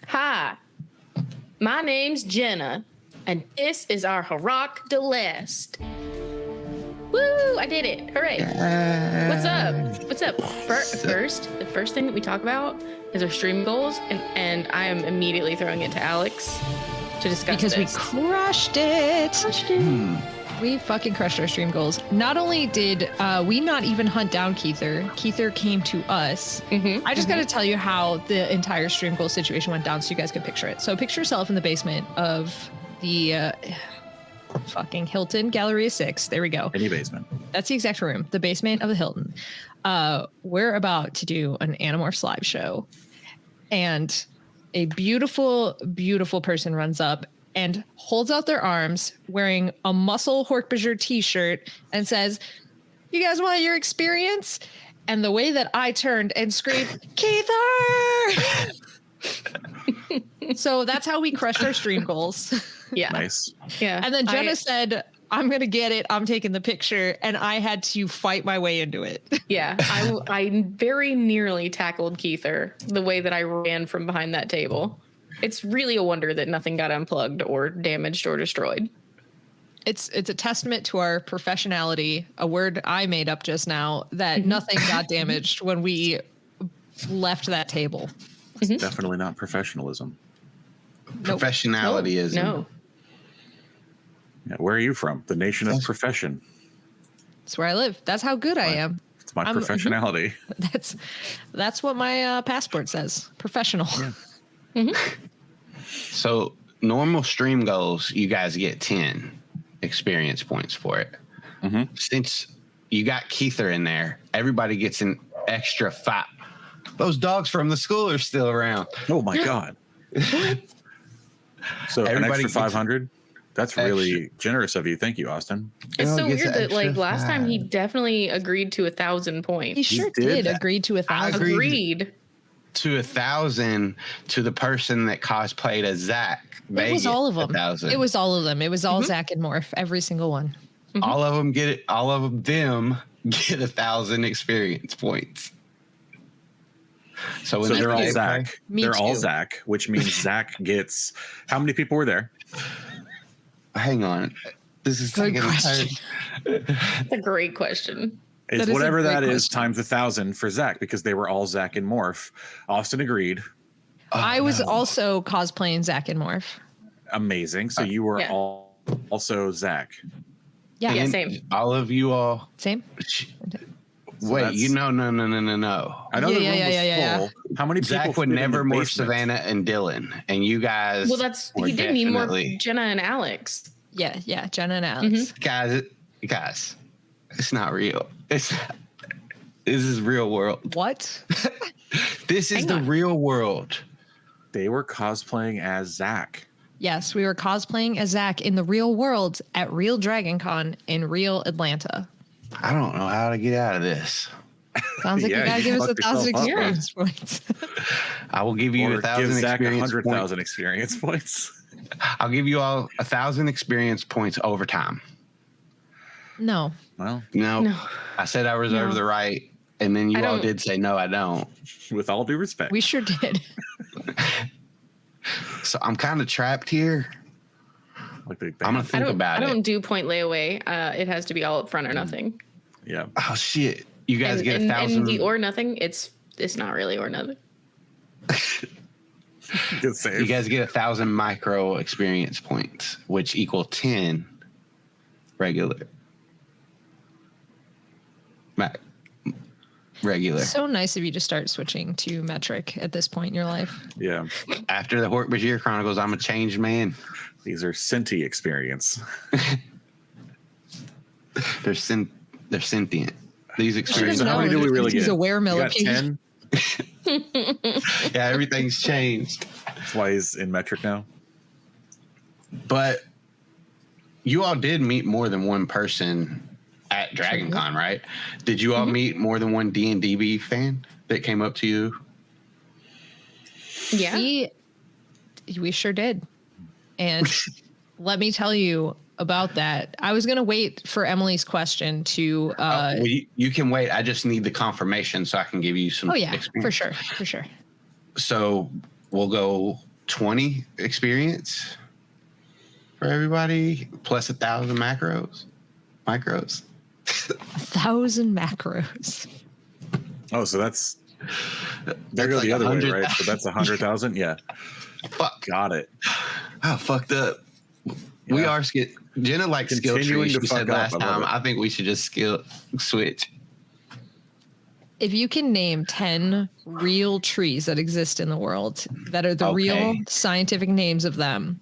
Hi, my name's Jenna, and this is our Hirac Delest. Woo! I did it! Hooray! What's up? What's up? The first thing that we talk about is our stream goals, and I am immediately throwing it to Alex to discuss because this. we crushed it. We fucking crushed our stream goals. Not only did we not even hunt down Keither came to us. I just got to tell you how the entire stream goal situation went down so you guys could picture it. So picture yourself in the basement of the fucking Hilton Galleria 6. There we go. Any basement. That's the exact room. The basement of the Hilton. We're about to do an Animorphs live show. And a beautiful, beautiful person runs up and holds out their arms wearing a Muscle Hork-Bajir t-shirt and says, "You guys want your experience?" And the way that I turned and screamed, "Keither!" So that's how we crushed our stream goals. Yeah. Nice. Yeah. And then Jenna said, "I'm going to get it. I'm taking the picture." And I had to fight my way into it. Yeah. I very nearly tackled Keither the way that I ran from behind that table. It's really a wonder that nothing got unplugged or damaged or destroyed. It's a testament to our professionality, a word I made up just now, that nothing got damaged when we left that table. It's definitely not professionalism. Nope. Professionality is No. Yeah, where are you from? The nation of profession. That's where I live. That's how good I am. It's my professionality. That's what my passport says. Professional. Yeah. So normal stream goals, you guys get 10 experience points for it. Since you got Keither in there, everybody gets an extra 5. Those dogs from the school are still around. Oh my God. So an extra 500? That's really generous of you. Thank you, Austin. It's so gets weird that like extra last time he 5. definitely agreed to 1,000 points. He sure did did that. agree to 1,000. Agreed. To 1,000 to the person that cosplayed as Zac. It was all of them. 1,000. It was all of them. It was all Zac and Morph, every single one. All of them get it. All of them get 1,000 experience points. So, when they're all play- Zac. Me They're all too. Zac, which means Zac gets. How many people were there? Hang on. This is Good taking question. That's a great question. It's That is a whatever great that is question. times 1,000 for Zac because they were all Zac and Morph. Austin agreed. I was also cosplaying Zac and Morph. Amazing. So you were Yeah. all also Zac. Yeah. Yeah, And same. all of you all. Same. Wait, that's- no. I know Yeah, the room was yeah. full. How many people Zach would fit in never the morph basement? Savannah and Dylan, and you guys. Well, that's were he did need more definitely- Jenna and Alex. Yeah. Jenna and Alex. guys. It's not real. This is real world. What? This is Hang the on. real world. They were cosplaying as Zac. Yes, we were cosplaying as Zac in the real world at Real Dragon Con in real Atlanta. I don't know how to get out of this. Sounds like Yeah, you gotta you give us fucked 1,000 yourself up, experience points. I will give you Or 1,000 give Zac experience 100,000 points. experience points. I'll give you all 1,000 experience points over time. No. Well, No. I said I reserve No. the right, and then you I all don't- did say no, I don't. with all due respect. We sure did. So I'm kind of trapped here. Like the I'm gonna I think don't. about I don't it. do point layaway. It has to be all up front or nothing. Yeah. Oh shit! You guys And, get and, 1,000. and the or nothing. It's not really or nothing. Good save. You guys get 1,000 micro experience points, which equal 10 regular. Regular. So nice of you to start switching to metric at this point in your life. Yeah. After the Hork-Bajir Chronicles, I'm a changed man. These are Senti experience. They're sentient. These experiences. So how many do we really He's get? a were You got millipede. 10. Yeah, everything's changed. That's why he's in metric now. But you all did meet more than one person at Dragon Con, right? Did you all meet more than one D&DB fan that came up to you? Yeah. We sure did. And let me tell you about that. I was going to wait for Emily's question to. Well, you can wait. I just need the confirmation so I can give you some Oh, yeah, experience. for sure. So we'll go 20 experience for everybody, plus 1,000 micros. 1,000 macros. Oh, so that's there That's go like the other way, 100,000. right? So that's 100,000. Yeah, Fuck. got it. Oh, fucked up. We Yeah. are Jenna likes skill Continuing trees. to She said fuck up. last I love time. it. I think we should just switch. If you can name 10 real trees that exist in the world that are the real scientific names of them,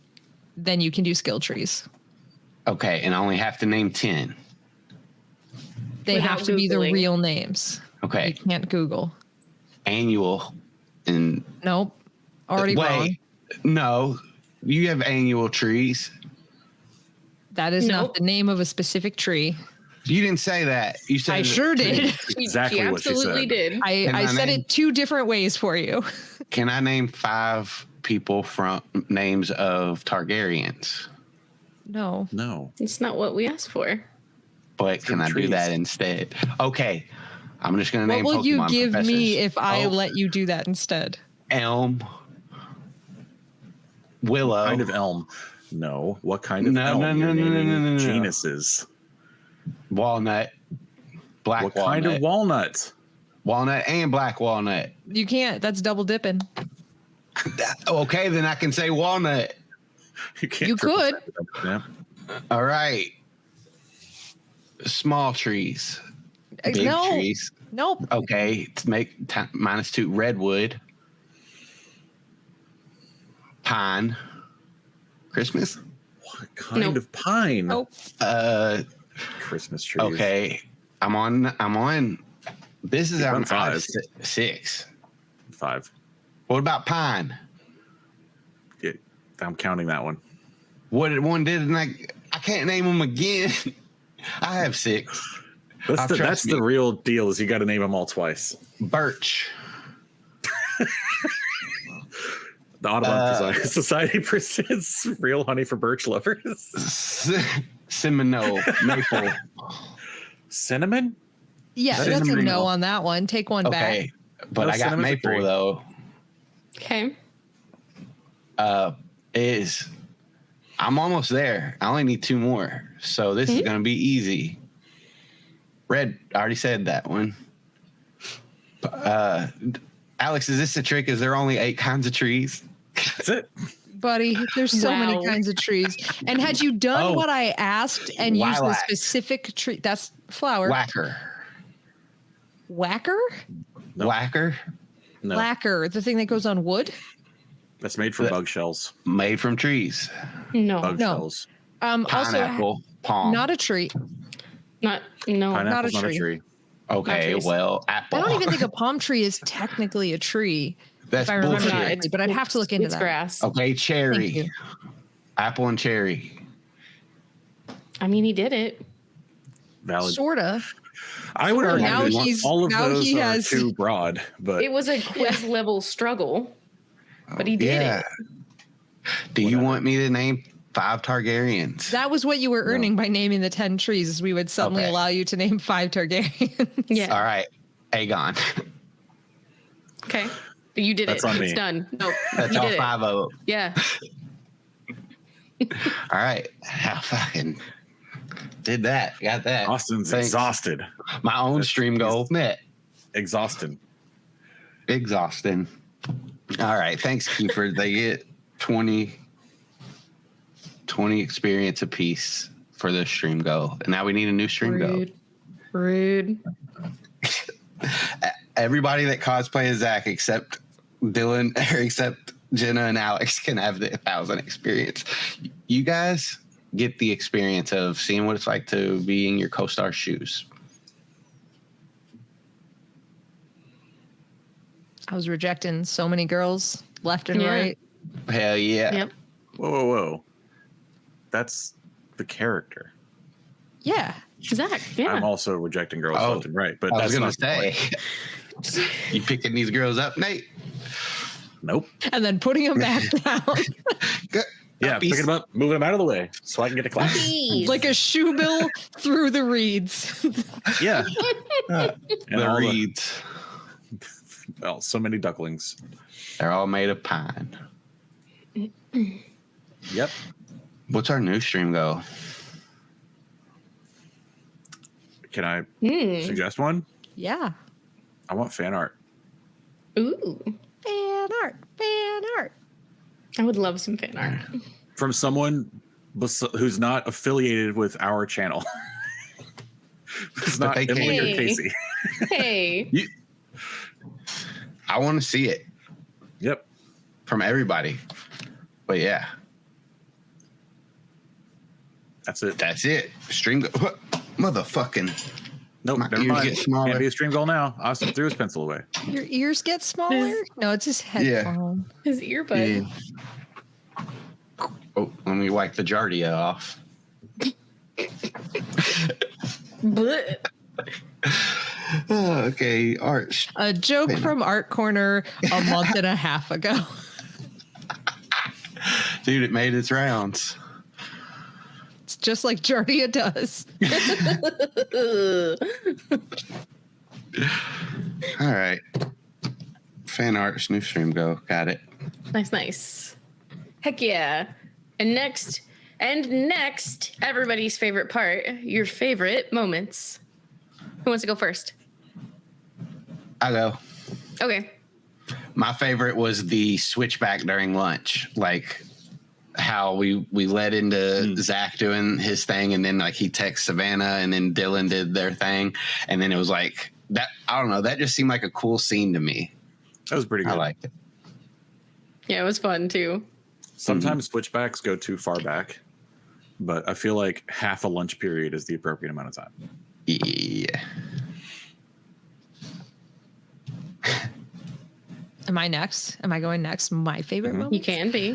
then you can do skill trees. Okay, and I only have to name 10. They Without have to be the Googling. real names. Okay, You can't Google. annual and Nope. Already wrong. no, you have annual trees. That is Nope. not the name of a specific tree. You didn't say that. You said I sure did. Exactly she what she absolutely said. did. I I said name- it 2 different ways for you. Can I name 5 people from names of Targaryens? No. No, It's not what we asked for. But can I do trees. that instead? Okay, I'm just gonna What name. will you Pokemon give professors. me if I Oh, let you do that instead? Elm, Willow, kind of elm. No, what kind of No, elm? no, You're no, no, naming no, no, no. genuses. Walnut, black What walnut, kind of walnut? walnut, and black walnut. You can't. That's double dipping. Okay, then I can say walnut. You can't. You triple could. check it. Yeah. All right. Small trees, big No. trees. Nope. Okay, to make -2 redwood, pine, Christmas. What kind Nope. of pine? Nope. Christmas trees. Okay, I'm on. This is You're on on 5. 6. 5. What about pine? Yeah, I'm counting that one. What one did and I can't name them again. I have 6. That's trust me. the real deal. Is you got to name them all twice. Birch, The Audubon Society presents real honey for birch lovers. Seminole, maple. Cinnamon? Yeah, That is that's a a mango. no on that one. Take one back. Okay, but No I got cinnamon's a maple 3. though. Okay. I'm almost there. I only need 2 more, so this is gonna be easy. Red, I already said that one. Alex, is this the trick? Is there only 8 kinds of trees? That's it. Buddy, there's so many Wow. kinds of trees. And had you done Oh. what I asked and used the Lilac. specific tree, that's flower. Whacker, Whacker? No. whacker, No, Lacquer, the thing that goes on wood? that's made from bug shells. made from trees. No. Bug No. shells. Also, Pineapple, palm. not a tree. Not Pineapple's not a tree. tree. Okay, trees. well, apple. I don't even think a palm tree is technically a tree, That's if I remember bullshit. correctly, but I'd have to look into it's that. grass. Okay, Thank cherry, you. apple and cherry. I mean, he did it. Valid. Sorta. I would argue Now that he's- all of now those he are has- too broad, but It was a quiz level struggle, but he did Yeah. it. Do you want me to name 5 Targaryens? That was what you were earning by naming the 10 trees, is we would suddenly Okay. allow you to name 5 Targaryens. Yeah. All right, Aegon. Okay. But you did That's it. on It's me. done. No, That's you all did it. 5 of them. Yeah. All right, I fucking did that. Got that. Austin's Thanks. exhausted. My own stream goal met. Exhausted. Exhausting. All right, thanks, Kiefer. They get 20 experience apiece for the stream goal. And now we need a new stream goal. Rude. Everybody that cosplays Zach except Dylan or except Jenna and Alex can have the 1,000 experience. You guys get the experience of seeing what it's like to be in your co-star shoes. I was rejecting so many girls left and Yeah. right. Hell yeah. Yep. Whoa. That's the character. Yeah. Zach. Yeah. I'm also rejecting girls Oh, left and right, but I that's was gonna not the say, point. you picking these girls up, Nate? Nope. And then putting them back down Yeah, Puppies. picking them up, moving them out of the way so I can get to class. like a shoe bill through the reeds. Yeah. And The all reeds. well, so many ducklings. They're all made of pine. Yep. What's our new stream goal? Can I suggest one? Yeah. I want fan art. Ooh. Fan art. Fan art. I would love some fan art. From someone who's not affiliated with our channel. It's not they Emily or can. Casey. Hey. I want to see it Yep. from everybody. But yeah, That's it. that's it. Stream motherfucking. Nope. My Never ears mind. get smaller. Can't be a stream goal now. Austin threw his pencil away. Your ears get smaller? No, it's his headphone. His earbud. Oh, let me wipe the Jardia off. Blech. Okay, art. A joke from Art Corner a month and a half ago. Dude, it made its rounds. It's just like Jardia does. All right. Fan art's new stream go. Got it. Nice, nice. Heck yeah. And next, everybody's favorite part, your favorite moments. Who wants to go first? I go. Okay. My favorite was the switchback during lunch. Like how we led into Zach doing his thing, and then like he texted Savannah, and then Dylan did their thing, and then it was like that. I don't know. That just seemed like a cool scene to me. That was pretty good. I liked it. Yeah, it was fun too. Sometimes switchbacks go too far back, but I feel like half a lunch period is the appropriate amount of time. Yeah. Am I next? Am I going next? My favorite moment? You can be.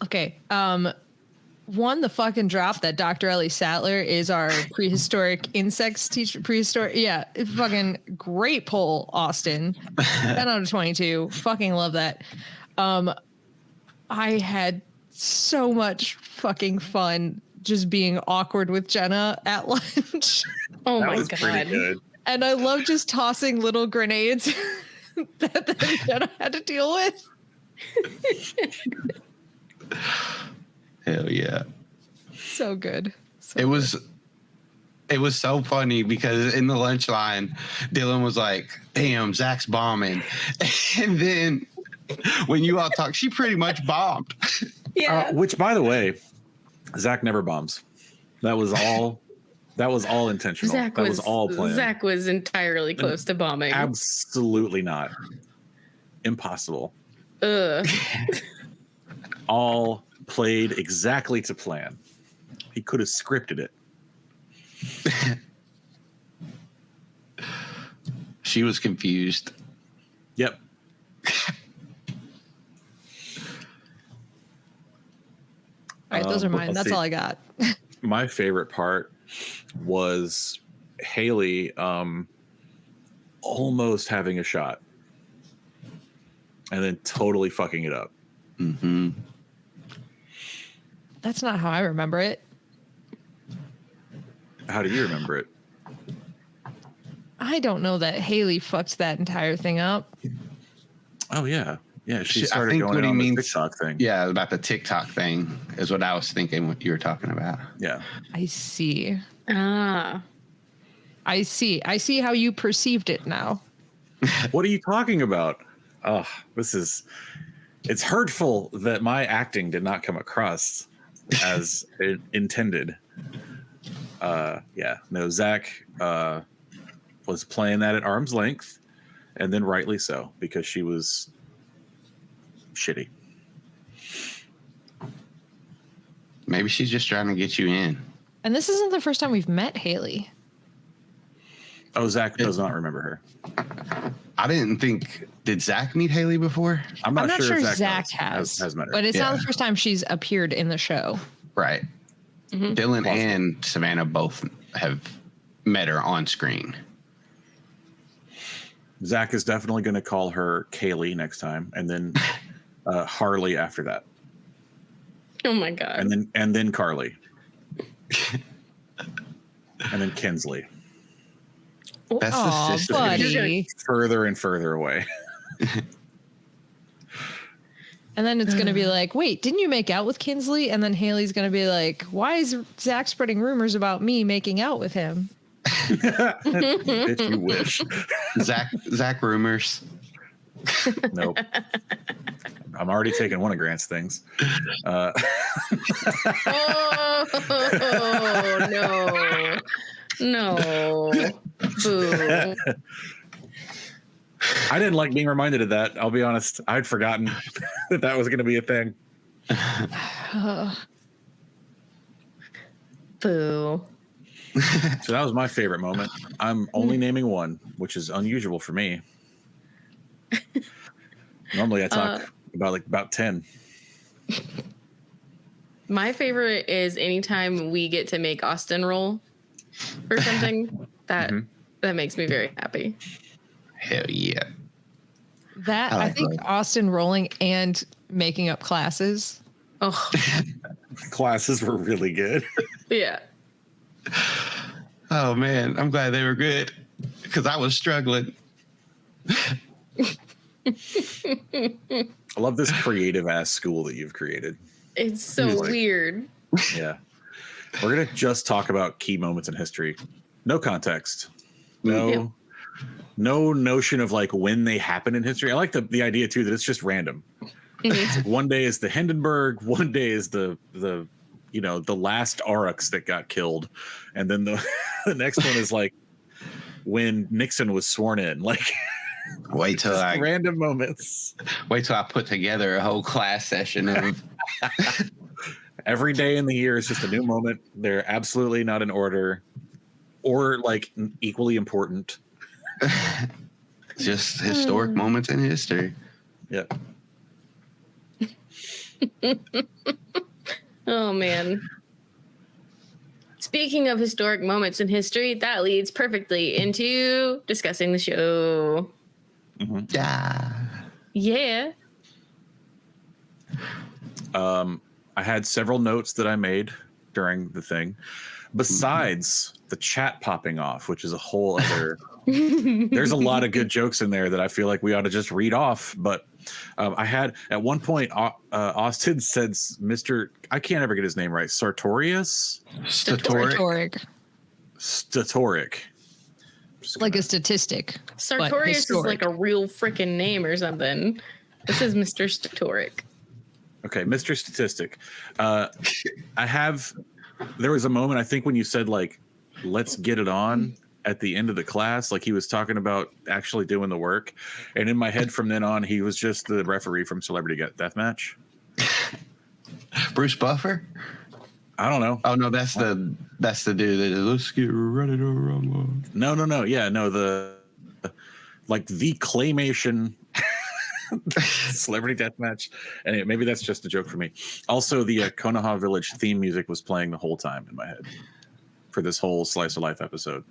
Okay. One, the fucking drop that Dr. Ellie Sattler is our prehistoric insects teacher. Prehistoric. Yeah. Fucking great poll, Austin. 10 out of 22. Fucking love that. I had so much fucking fun just being awkward with Jenna at lunch. Oh That my was pretty god. good. And I love just tossing little grenades that Jenna had to deal with. Hell yeah. So good. So It was so funny because in the lunch line, Dylan was like, damn, Zach's bombing. And then when you all talk, she pretty much bombed. Yeah. Which, by the way, Zach never bombs. That was all intentional. That was all planned. Zach was entirely close to bombing. Absolutely not. Impossible. Ugh. All played exactly to plan. He could have scripted it. She was confused. Yep. all right, those are mine. let's That's see. all I got. My favorite part was Haley almost having a shot and then totally fucking it up. Mm-hmm. That's not how I remember it. How do you remember it? I don't know that Haley fucked that entire thing up. Oh yeah. Yeah, she I started think going what he on the means- TikTok thing. Yeah, about the TikTok thing is what I was thinking what you were talking about. Yeah. I see. Ah. I see. I see how you perceived it now. What are you talking about? Oh, it's hurtful that my acting did not come across as it intended. No, Zach was playing that at arm's length, and then rightly so, because she was shitty. Maybe she's just trying to get you in. And this isn't the first time we've met Haley. Oh, Zach does not remember her. I didn't think. Did Zach meet Haley before? I'm not sure if Zach has met her. but it's not Yeah. the first time she's appeared in the show. Right. Mhm. Dylan Possible. and Savannah both have met her on screen. Zach is definitely going to call her Kaylee next time, and then Harley after that, Oh my god. and then Carly, and then Kinsley. That's Aw, the sister. buddy. Further and further away. And then it's going to be like, wait, didn't you make out with Kinsley? And then Haley's going to be like, why is Zach spreading rumors about me making out with him? Bitch, you wish. Zach rumors. Nope. I'm already taking one of Grant's things. Oh no. No. Boo. I didn't like being reminded of that. I'll be honest. I'd forgotten that was going to be a thing. Boo. So that was my favorite moment. I'm only naming one, which is unusual for me. Normally I talk about 10. My favorite is anytime we get to make Austin roll or something. That makes me very happy. Hell yeah. That I think Austin rolling and making up classes. Oh, Classes were really good. yeah. Oh man, I'm glad they were good because I was struggling. I love this creative ass school that you've created. It's so weird. Yeah. We're going to just talk about key moments in history. No context. No notion of like when they happen in history. I like the idea too that it's just random. It's like one day is the Hindenburg, one day is the last Aurochs that got killed, and then the next one is like when Nixon was sworn in. Like Wait till random moments. Wait till I put together a whole class session of Every day in the year is just a new moment. They're absolutely not in order or like equally important. just historic moments in history. Yep. Oh man. Speaking of historic moments in history, that leads perfectly into discussing the show. Mm-hmm. Yeah. I had several notes that I made during the thing, besides the chat popping off, which is a whole other. There's a lot of good jokes in there that I feel like we ought to just read off. But I had at one point, Austin said, Mr. I can't ever get his name right. Sartorius? Statoric. Like a statistic. Sartorius is like a real freaking name or something. This is Mr. Statoric. Okay, Mr. Statistic. There was a moment, I think, when you said, like, let's get it on at the end of the class, like he was talking about actually doing the work. And in my head from then on, he was just the referee from Celebrity Deathmatch. Bruce Buffer? I don't know. Oh no, that's the dude that let's get ready to rumble. No. Yeah, no, the claymation Celebrity Deathmatch. And maybe that's just a joke for me. Also, the Konoha Village theme music was playing the whole time in my head for this whole Slice of Life episode.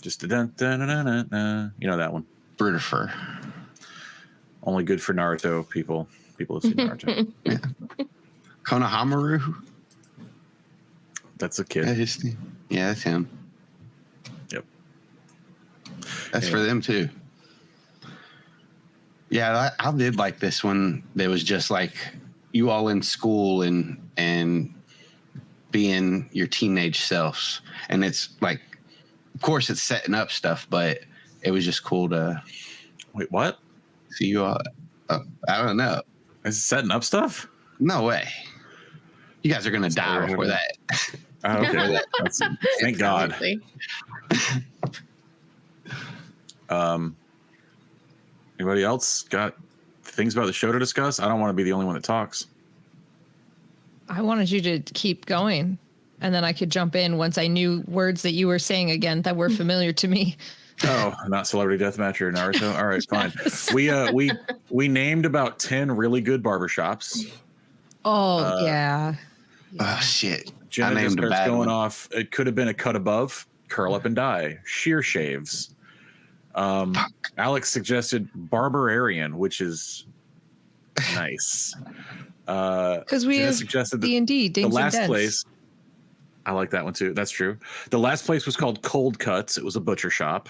Just you know that one. Brudifer. Only good for Naruto people. People have seen Naruto. Yeah. Konohamaru. That's a kid. Yeah, that's him. Yep. That's for them too. Yeah, I did like this one. There was just like you all in school and being your teenage selves, and it's like, of course, it's setting up stuff, but it was just cool to. Wait, what? See you all. I don't know. Is it setting up stuff? No way. You guys are gonna die before that. Oh, okay. Thank God. Anybody else got things about the show to discuss? I don't want to be the only one that talks. I wanted you to keep going, and then I could jump in once I knew words that you were saying again that were familiar to me. Oh, not Celebrity Deathmatch or Naruto. All right, fine. We named about 10 really good barbershops. Oh yeah. Oh shit. Jenna just starts going off. It could have been a cut above, curl up and die, shear shaves. Alex suggested Barbarian, which is nice. Because we have suggested D&D, the last place. I like that one too. That's true. The last place was called Cold Cuts. It was a butcher shop.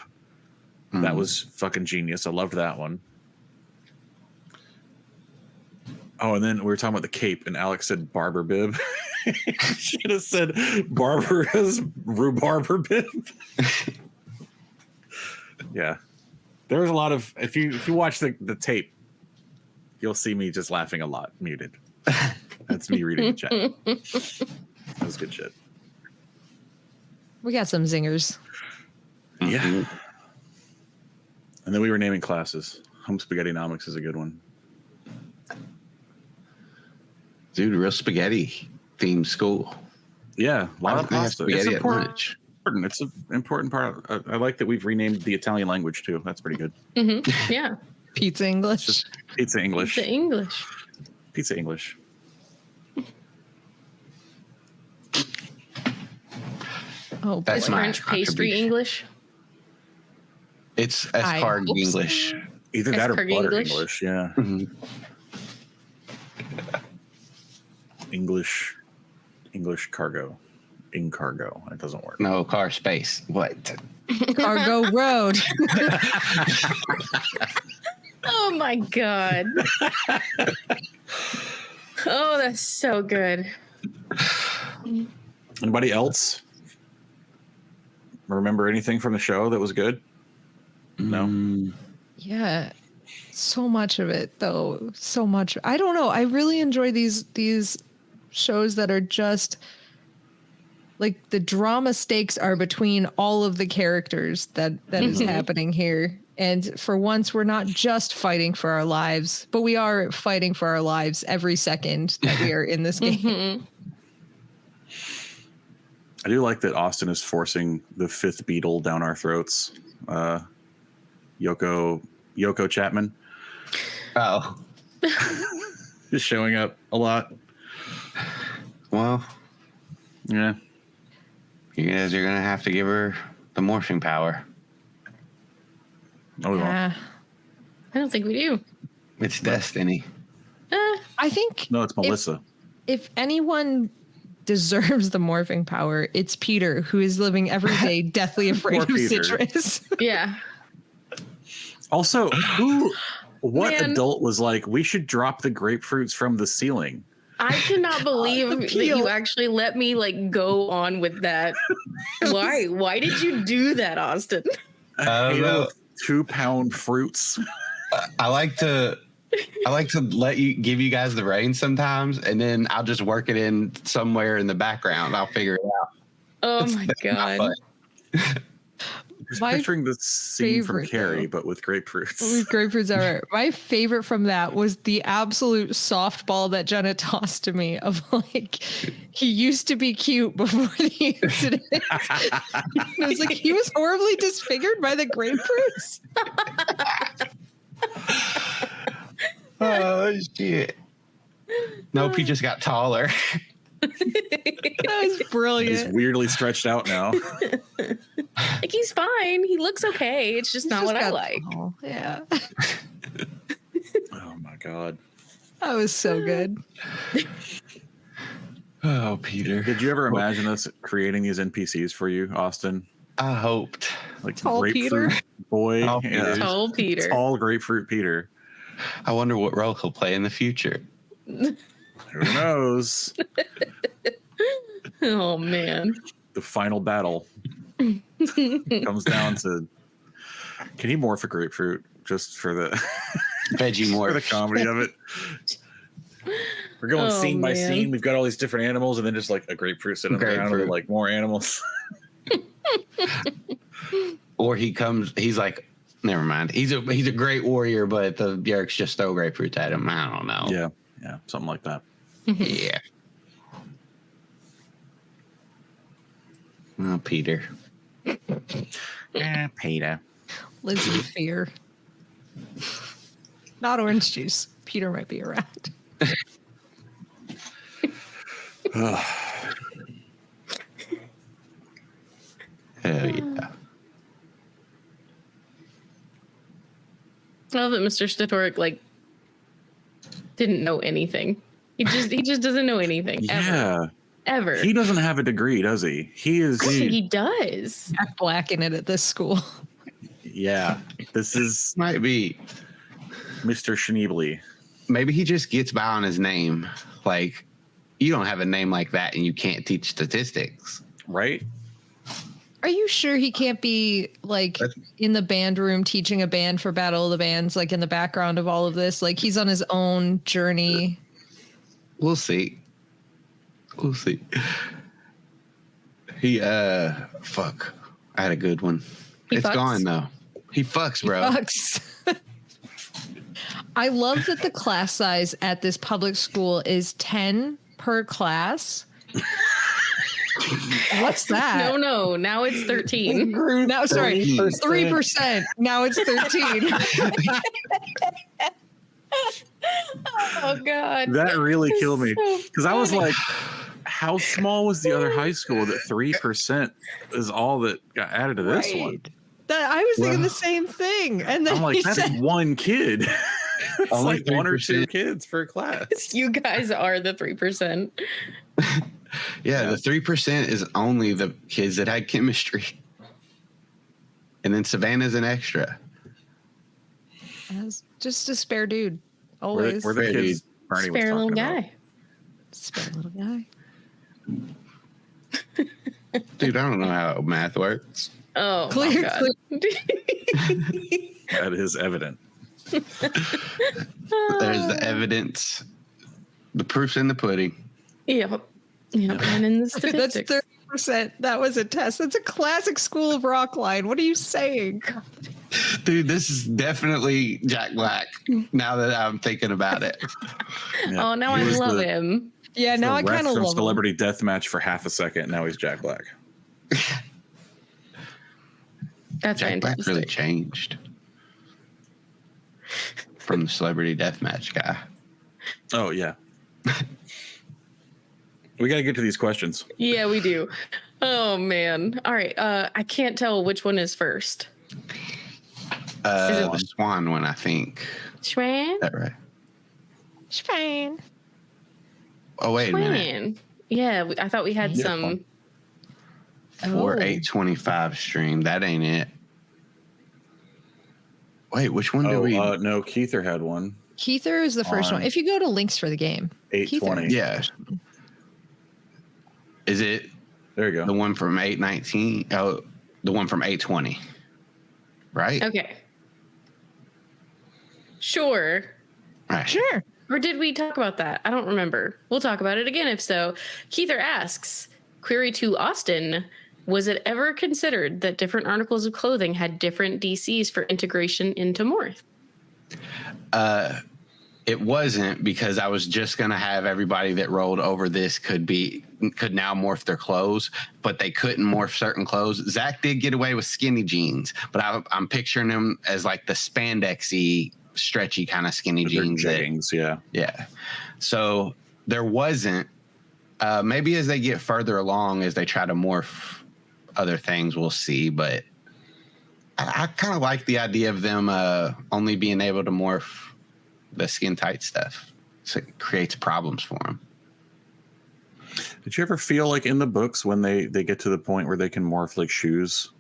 That was fucking genius. I loved that one. Oh, and then we were talking about the cape, and Alex said barber bib. Should have said Barbara's rhubarber bib. Yeah, there was a lot of. If you watch the tape, you'll see me just laughing a lot, muted. That's me reading the chat. That was good shit. We got some zingers. Yeah. And then we were naming classes. Home Spaghettinomics is a good one. Dude, real spaghetti themed school. Yeah, a lot of pasta. It's Spaghetti at important. lunch. It's an important part. I like that we've renamed the Italian language too. That's pretty good. Mm-hmm. Yeah. Pizza English. Just pizza English. Pizza English. Pizza English. Oh, That's Is my French pastry contribution. English? It's I escargot hope so. English. Either that or Escargot butter English? English. Yeah. Mhm. English cargo. In cargo. It doesn't work. No, car space. What? Cargo Road. Oh my god. Oh, that's so good. Anybody else remember anything from the show that was good? No. Yeah. So much of it though. So much. I don't know. I really enjoy these shows that are just like the drama stakes are between all of the characters that is happening here. And for once, we're not just fighting for our lives, but we are fighting for our lives every second that we are in this game. Mhm. I do like that Austin is forcing the fifth beetle down our throats. Yoko Chapman Oh, is showing up a lot. well, Yeah. you guys are going to have to give her the morphing power. No, we won't. Yeah. I don't think we do. It's destiny. I think No, it's Melissa. if anyone deserves the morphing power, it's Peter, who is living every day deathly afraid of Poor Peter. citrus. Yeah. Also, what Man. adult was like, we should drop the grapefruits from the ceiling? I cannot believe that peel. you actually let me like go on with that. Why? Why did you do that, Austin? Well, 2-pound fruits. I like to let you give you guys the reins sometimes, and then I'll just work it in somewhere in the background. I'll figure it out. Oh my It's not god. fun. Just My picturing the scene from favorite, Carrie, though. but with grapefruits. With grapefruits ever. My favorite from that was the absolute softball that Jenna tossed to me of like, he used to be cute before the incident. I was like, he was horribly disfigured by the grapefruits. Oh shit! Nope, he just got taller. That was He's brilliant. weirdly stretched out now. Like he's fine. He looks okay. It's just not what I like. Oh, yeah. Oh my god. That was so good. Oh, Peter. Did you ever imagine us creating these NPCs for you, Austin? I hoped. Like Tall grapefruit Peter? boy. Tall Yeah. Peter. Tall Peter. Tall grapefruit Peter. I wonder what role he'll play in the future. Who knows? Oh man. The final battle comes down to, can he morph a grapefruit just for the Veggie for the morph. comedy of it? We're going Oh, scene by man. scene. We've got all these different animals, and then just like a grapefruit sitting around with Grapefruit. like more animals. Or he comes. He's like, never mind. He's a great warrior, but the Yeerks just throw grapefruits at him. I don't know. Yeah, something like that. Yeah. Oh, Peter. Peter. Lives in fear. Not orange juice. Peter might be around. Hell yeah. I love that Mr. Statoric like didn't know anything. He just doesn't know anything Yeah. ever. He doesn't have a degree, does he? He is. I think he does. Jack Black in it at this school. Yeah. This is Might be. Mr. Schneebly. maybe he just gets by on his name. Like, you don't have a name like that and you can't teach statistics. Right? Are you sure he can't be like in the band room teaching a band for Battle of the Bands, like in the background of all of this? Like he's on his own journey. We'll see. He fuck. I had a good one. It's fucks? gone though. He fucks, bro. Fucks. I love that the class size at this public school is 10 per class. What's that? No. Now it's 13. Now, sorry, 3%. Now it's 13. Oh God. That really killed me because I was like, how small was the other high school that 3% is all that got added to this one? That I was thinking the same thing. And then I'm like, that's one kid. It's Only like 1 or 2 3%. kids per class. You guys are the 3%. Yeah, the 3% is only the kids that had chemistry. And then Savannah's an extra. Just a spare dude. Always. We're the kids Bernie was Spare little talking about. guy. Spare little guy. Dude, I don't know how math works. Oh, Clear, my God. That is evident. There's the evidence. The proof's in the pudding. Yep. And in the That's statistics. 30%. That was a test. That's a classic School of Rock line. What are you saying? Dude, this is definitely Jack Black now that I'm thinking about it. Yeah. Oh, now He I was love the- him. Yeah, now I the ref kind of from love him. Celebrity Deathmatch for half a second. Now he's Jack Black. That's Jack Black fantastic. really changed from the Celebrity Deathmatch guy. Oh yeah. We got to get to these questions. Yeah, we do. Oh man. All right. I can't tell which one is first. The Swan one, I think. Schwan? Is that right? Schwan. Oh, wait a minute. Schwan. Yeah, I thought we had Yeah. some. For Oh. 825 stream. That ain't it. Wait, which one did we? No, Keither had one. Keither is the first On one. If you go to links for the game, 820. Yeah. Is it There you go. the one from 819? Oh, the one from 820. Right? Okay. Sure. Right. sure. Or did we talk about that? I don't remember. We'll talk about it again if so. Keither asks, query to Austin, was it ever considered that different articles of clothing had different DCs for integration into Morph? It wasn't, because I was just gonna have everybody that rolled over this could now morph their clothes, but they couldn't morph certain clothes. Zach did get away with skinny jeans, but I'm picturing him as like the spandexy, stretchy kind of skinny jeans. Jeggings, yeah. Yeah. So there wasn't. Maybe as they get further along, as they try to morph other things, we'll see. But I kind of like the idea of them only being able to morph the skin tight stuff. So it creates problems for them. Did you ever feel like in the books when they get to the point where they can morph like shoes?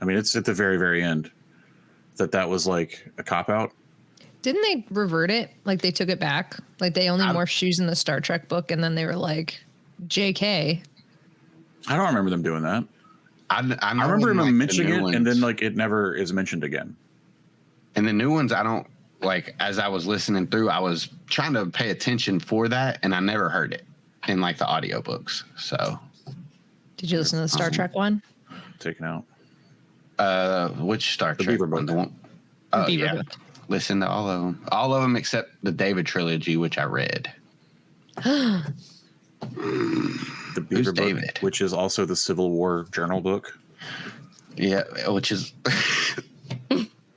I mean, it's at the very, very end that was like a cop out. Didn't they revert it? Like they took it back? Like they only morphed shoes in the Star Trek book, and then they were like, JK. I don't remember them doing that. I remember like him the mentioning new it, and then ones. like it never is mentioned again. And the new ones, I don't like. As I was listening through, I was trying to pay attention for that, and I never heard it in like the audiobooks. So, Did you listen to the Star Trek one? Taken out. which Star The Trek Beaver one? book. The one, oh, Beaver yeah. book. Listen to all of them except the David trilogy, which I read. The Beaver book, David? which is also the Civil War journal book. Yeah, which is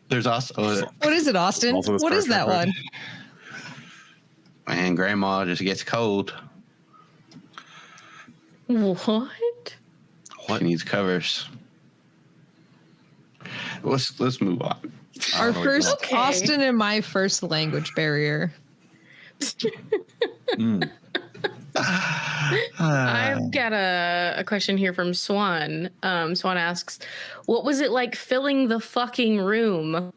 there's also What is it, Austin? Also the What Star is that Trek one? and Grandma just gets cold. What? What needs covers? Let's move on. Our first, Okay. Austin and my first language barrier. I've got a question here from Swan. Swan asks, what was it like filling the fucking room?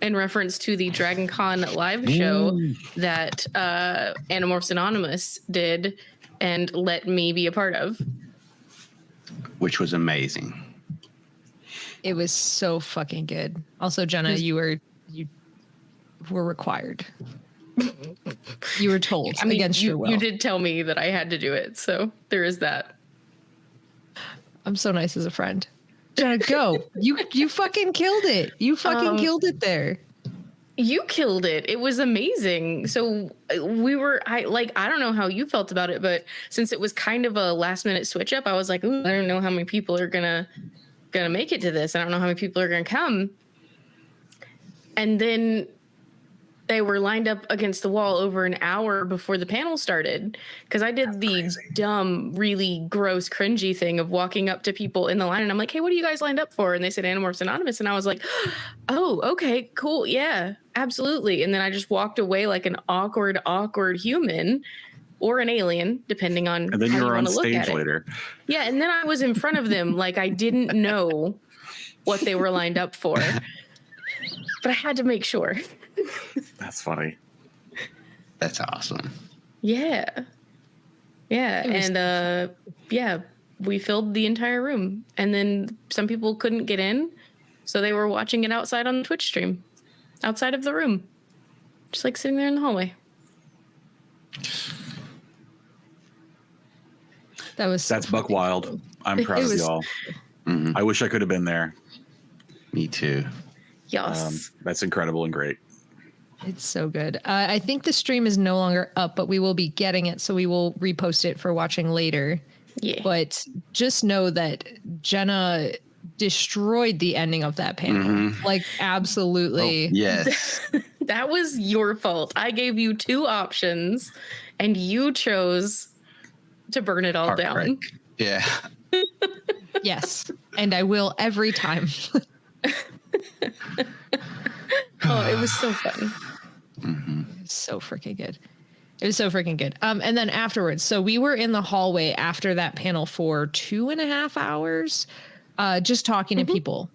in reference to the Dragon Con live show that Animorphs Anonymous did and let me be a part of. Which was amazing. It was so fucking good. Also, Jenna, you were required. You were told against your will. You did tell me that I had to do it, so there is that. I'm so nice as a friend. Jenna, go. You fucking killed it. You fucking killed it there. You killed it. It was amazing. So I don't know how you felt about it, but since it was kind of a last minute switch up, I was like, ooh, I don't know how many people are gonna make it to this. I don't know how many people are gonna come. And then they were lined up against the wall over an hour before the panel started, because I did the dumb, really gross, cringy thing of walking up to people in the line and I'm like, hey, what are you guys lined up for? And they said Animorphs Anonymous. And I was like, oh, okay, cool. Yeah, absolutely. And then I just walked away like an awkward human or an alien, depending on and then how you you were on want to look stage at it. later. Yeah, and then I was in front of them like I didn't know what they were lined up for. But I had to make sure. That's funny. That's awesome. Yeah. And we filled the entire room. And then some people couldn't get in, so they were watching it outside on the Twitch stream, outside of the room, just like sitting there in the hallway. That's buck wild. I'm proud of y'all. Mm-hmm. I wish I could have been there. Me too. Yes. That's incredible and great. It's so good. I think the stream is no longer up, but we will be getting it, so we will repost it for watching later. Yeah. But just know that Jenna destroyed the ending of that panel. Mm-hmm. Like, absolutely. Oh, yes. That was your fault. I gave you 2 options, and you chose to burn it all down. Right. Yeah. Yes. And I will every time. Oh, it was so fun. Mm-hmm. So freaking good. It was so freaking good. And then afterwards, so we were in the hallway after that panel for 2.5 hours, just talking to people.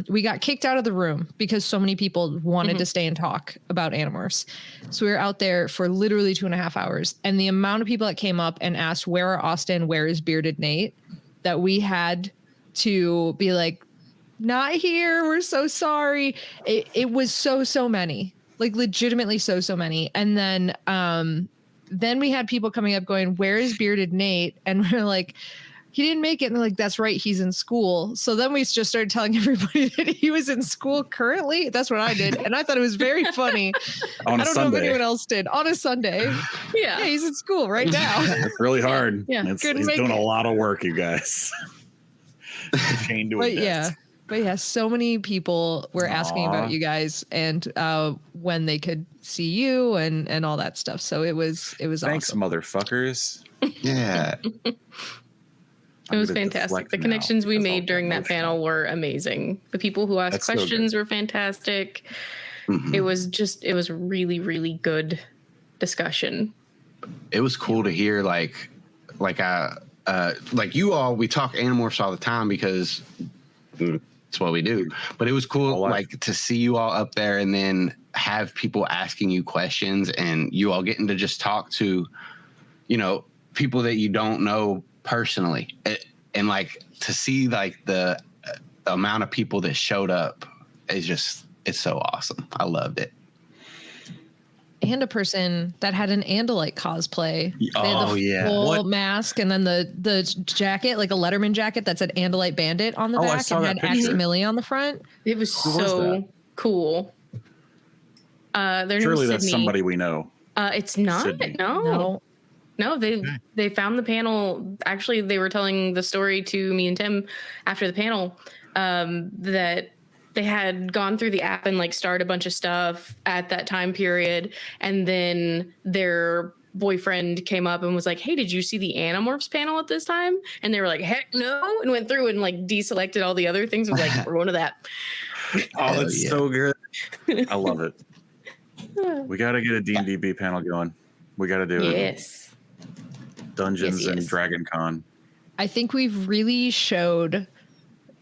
We got kicked out of the room because so many people wanted to stay and talk about Animorphs. So we were out there for literally 2.5 hours. And the amount of people that came up and asked, where are Austin? Where is Bearded Nate? That we had to be like, not here. We're so sorry. It was so many, like legitimately so many. And then we had people coming up going, where is Bearded Nate? And we're like, he didn't make it. And they're like, that's right, he's in school. So then we just started telling everybody that he was in school currently. That's what I did. And I thought it was very funny. I don't know if anyone else did. On a Sunday. Yeah, he's in school right now. It's really hard. Yeah. He's doing a lot of work, you guys. Chained to a desk. But yeah, so many people were asking about you guys and when they could see you and all that stuff. So it was Thanks, awesome. Motherfuckers. Yeah. It was fantastic. The connections we made during that panel were amazing. The people who asked questions were fantastic. Mm-hmm. It was really, really good discussion. It was cool to hear like you all, we talk Animorphs all the time because it's what we do. But it was cool like to see you all up there and then have people asking you questions and you all getting to just talk to, people that you don't know personally. And like to see like the amount of people that showed up is just, it's so awesome. I loved it. And a person that had an Andalite cosplay. Oh, yeah. Full mask and then the jacket, like a Letterman jacket that said Andalite Bandit on the back and had Aximili on the front. It was so cool. Surely that's somebody we know. It's not. Sydney. No, they found the panel. Actually, they were telling the story to me and Tim after the panel that they had gone through the app and like started a bunch of stuff at that time period. And then their boyfriend came up and was like, hey, did you see the Animorphs panel at this time? And they were like, heck no. And went through and like deselected all the other things. Was like, we're going to that. Oh, that's so good. I love it. We got to get a D&DB panel going. We got to do it. Yes. Dungeons and Dragon Con. I think we've really showed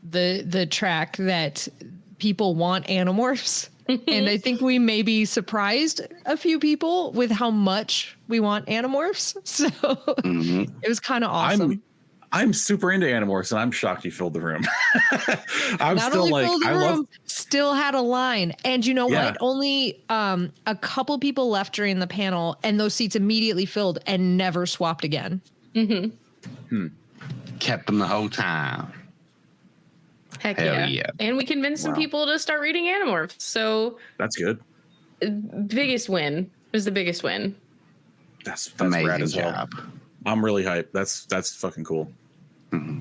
the track that people want Animorphs And I think we maybe surprised a few people with how much we want Animorphs. So it was kind of awesome. I'm super into Animorphs, and I'm shocked you filled the room. I'm Not still only like, filled the I room, love. still had a line. And you know Yeah. what? Only a couple people left during the panel, and those seats immediately filled and never swapped again. Kept them the whole time. Heck Hell yeah. And we convinced some people to start reading Animorphs. So That's good. biggest win. It was the biggest win. That's Amazing rad as well. job. I'm really hyped. That's fucking cool. And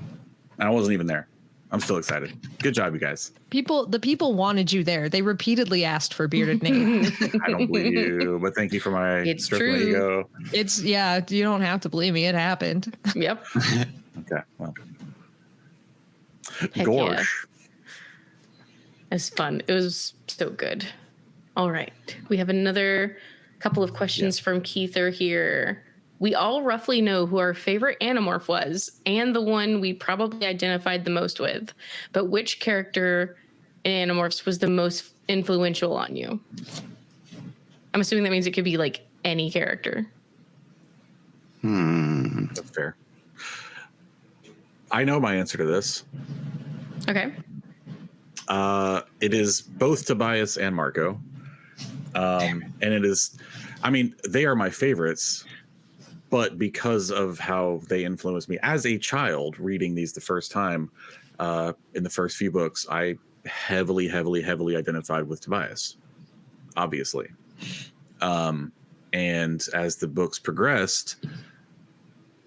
I wasn't even there. I'm still excited. Good job, you guys. The people wanted you there. They repeatedly asked for Bearded Nate. I don't believe you, but thank you for my It's stroking true. ego. It's you don't have to believe me. It happened. Yep. Okay, well. Heck Gorge. yeah. It's fun. It was so good. All right. We have another couple of questions from Keither here. We all roughly know who our favorite Animorph was and the one we probably identified the most with. But which character in Animorphs was the most influential on you? I'm assuming that means it could be like any character. That's fair. I know my answer to this. Okay. It is both Tobias and Marco. And it is, I mean, they are my favorites, but because of how they influenced me as a child reading these the first time, in the first few books, I heavily identified with Tobias, obviously. And as the books progressed,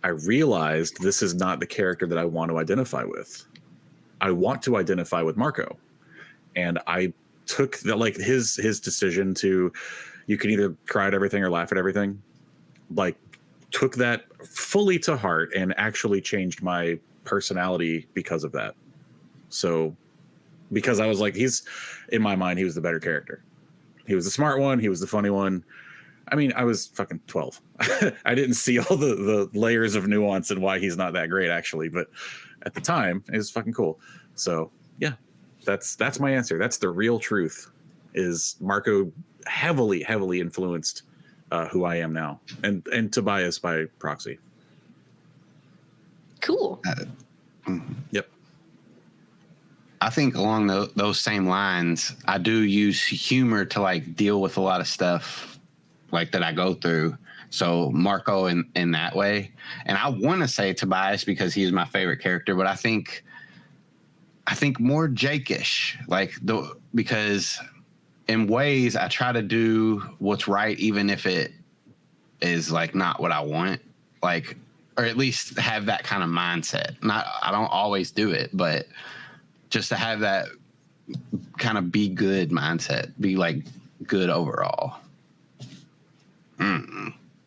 I realized this is not the character that I want to identify with. I want to identify with Marco. And I took the, like his decision to, you can either cry at everything or laugh at everything, like took that fully to heart and actually changed my personality because of that. So, because I was like, in my mind, he was the better character. He was the smart one. He was the funny one. I mean, I was fucking 12. I didn't see all the layers of nuance and why he's not that great, actually. But at the time, it was fucking cool. So, yeah, that's my answer. That's the real truth, is Marco heavily influenced who I am now. And Tobias by proxy. Cool. Yep. I think along those same lines, I do use humor to like deal with a lot of stuff like that I go through. So Marco in that way. And I want to say Tobias because he's my favorite character, but I think more Jake-ish, because in ways I try to do what's right, even if it is like not what I want, like, or at least have that kind of mindset. I don't always do it, but just to have that kind of be good mindset, be like good overall.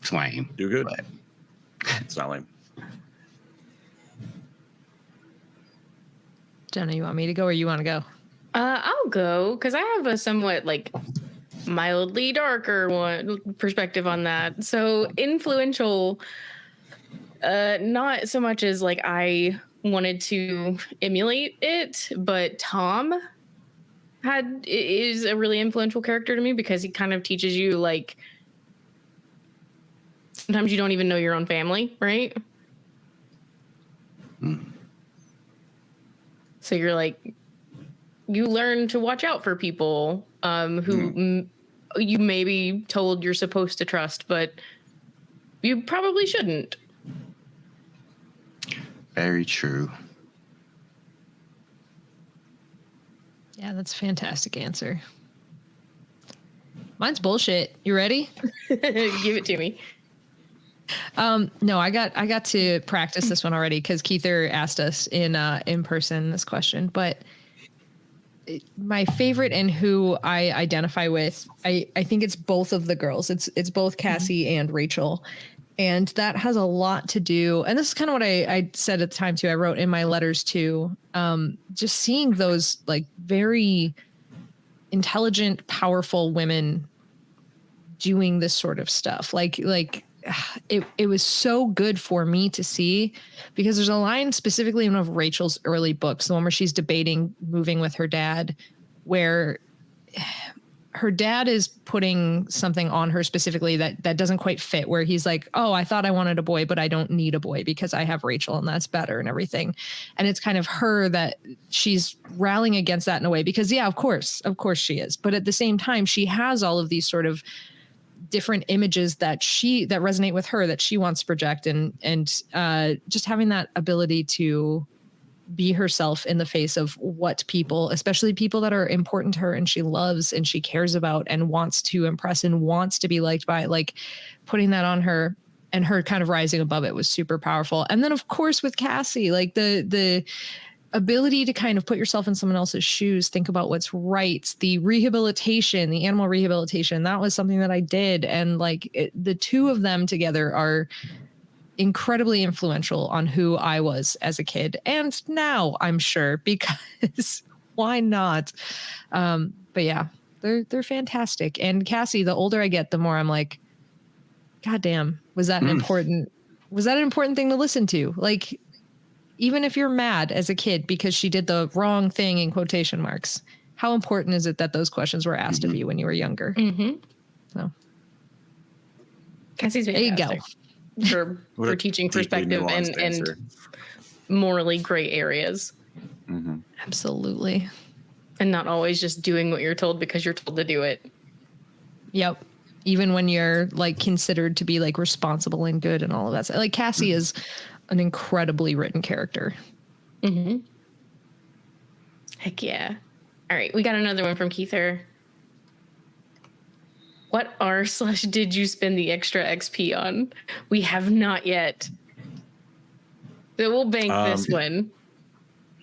It's lame. Do good. But It's not lame. Jenna, you want me to go or you want to go? I'll go because I have a somewhat like mildly darker perspective on that. So influential, not so much as like I wanted to emulate it, but Tom is a really influential character to me because he kind of teaches you like sometimes you don't even know your own family, right? So you're like, you learn to watch out for people who you maybe told you're supposed to trust, but you probably shouldn't. very true. Yeah, that's a fantastic answer. Mine's bullshit. You ready? Give it to me. No, I got to practice this one already because Keither asked us in person this question. But my favorite and who I identify with, I think it's both of the girls. It's both Cassie and Rachel. And that has a lot to do. And this is kind of what I said at the time too. I wrote in my letters too. Just seeing those like very intelligent, powerful women doing this sort of stuff. Like it was so good for me to see, because there's a line specifically in one of Rachel's early books, the one where she's debating moving with her dad, where her dad is putting something on her specifically that doesn't quite fit, where he's like, oh, I thought I wanted a boy, but I don't need a boy because I have Rachel and that's better and everything. And it's kind of her that she's rallying against that in a way because, yeah, of course she is. But at the same time, she has all of these sort of different images that resonate with her that she wants to project, and just having that ability to be herself in the face of what people, especially people that are important to her and she loves and she cares about and wants to impress and wants to be liked by, like putting that on her and her kind of rising above it was super powerful. And then of course with Cassie, like the ability to kind of put yourself in someone else's shoes, think about what's right, the rehabilitation, the animal rehabilitation, that was something that I did. And like the two of them together are incredibly influential on who I was as a kid. And now I'm sure, because why not? But yeah, they're fantastic. And Cassie, the older I get, the more I'm like, God damn, was that an important thing to listen to? Like, even if you're mad as a kid because she did the wrong thing in quotation marks, how important is it that those questions were asked of you when you were younger? So Cassie's there you go. For teaching perspective and morally gray areas. Absolutely. And not always just doing what you're told because you're told to do it. Yep. Even when you're like considered to be like responsible and good and all of that stuff. Like Cassie is an incredibly written character. Heck yeah. All right. We got another one from Keither. What /did you spend the extra XP on? We have not yet. So we'll bank this one.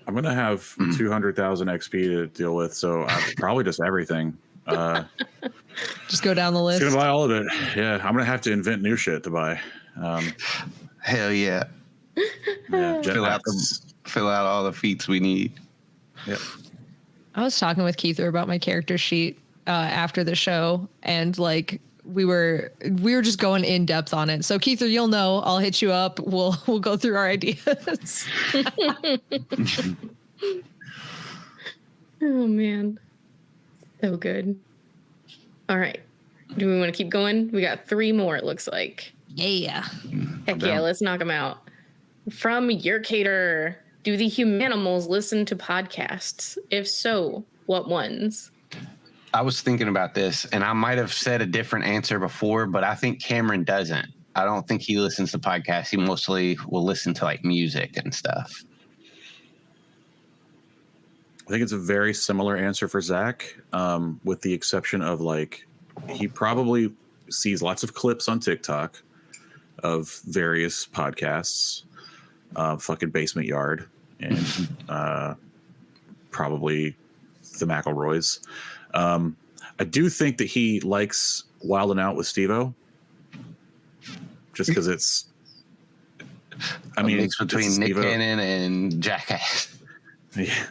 I'm going to have 200,000 XP to deal with, so probably just everything. Just go down the list. Going to buy all of it. Yeah, I'm going to have to invent new shit to buy. Hell yeah. Yeah, fill out all the feats we need. Yep. I was talking with Keither about my character sheet after the show, and like we were just going in depth on it. So Keither, you'll know. I'll hit you up. We'll go through our ideas. Oh man, so good. All right, do we want to keep going? We got 3 more. It looks like. Yeah. Heck yeah, let's knock them out. From Yeerk, do the humanimals listen to podcasts? If so, what ones? I was thinking about this, and I might have said a different answer before, but I think Cameron doesn't. I don't think he listens to podcasts. He mostly will listen to like music and stuff. I think it's a very similar answer for Zac, with the exception of like he probably sees lots of clips on TikTok of various podcasts, fucking Basement Yard, and probably the McElroys. I do think that he likes Wildin' Out with Steve-O, just because it's, I mean, mix between Nick Cannon and Jackass. Yeah.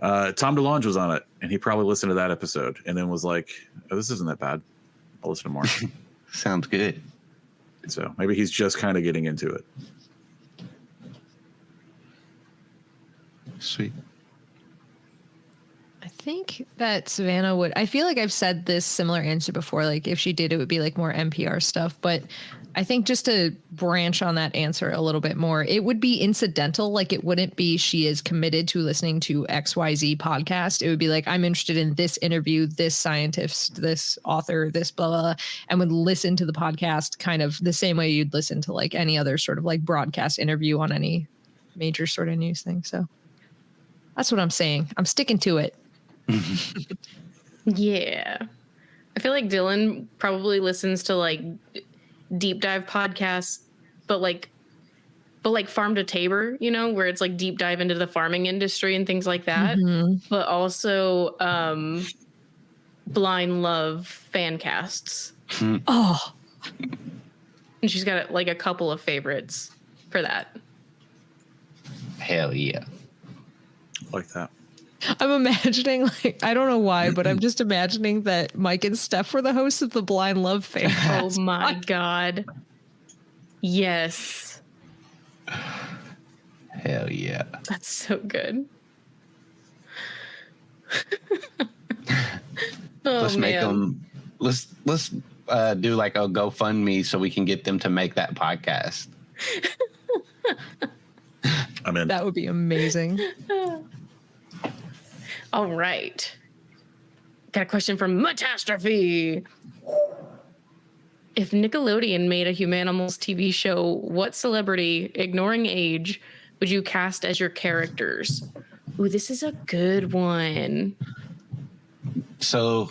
Tom DeLonge was on it, and he probably listened to that episode and then was like, oh, this isn't that bad. I'll listen to more. Sounds good. So maybe he's just kind of getting into it. Sweet. I think that Savannah would, I feel like I've said this similar answer before. Like if she did, it would be like more NPR stuff. But I think just to branch on that answer a little bit more, it would be incidental. Like it wouldn't be she is committed to listening to XYZ podcast. It would be like, I'm interested in this interview, this scientist, this author, this blah, blah, blah, and would listen to the podcast kind of the same way you'd listen to like any other sort of like broadcast interview on any major sort of news thing. So that's what I'm saying. I'm sticking to it. Yeah. I feel like Dylan probably listens to like deep dive podcasts, but like Farm to Tabor, you know, where it's like deep dive into the farming industry and things like that. But also Blind Love fan casts. Oh. And she's got like a couple of favorites for that. Hell yeah. Like that. I'm imagining, like, I don't know why, but I'm just imagining that Mike and Steph were the hosts of the Blind Love fan. Oh my God. Yes. Hell yeah. That's so good. Let's make man. them. Let's do like a GoFundMe so we can get them to make that podcast. I'm in. That would be amazing. All right. Got a question from Metastrophe. If Nickelodeon made a Humanimals TV show, what celebrity, ignoring age, would you cast as your characters? Ooh, this is a good one. So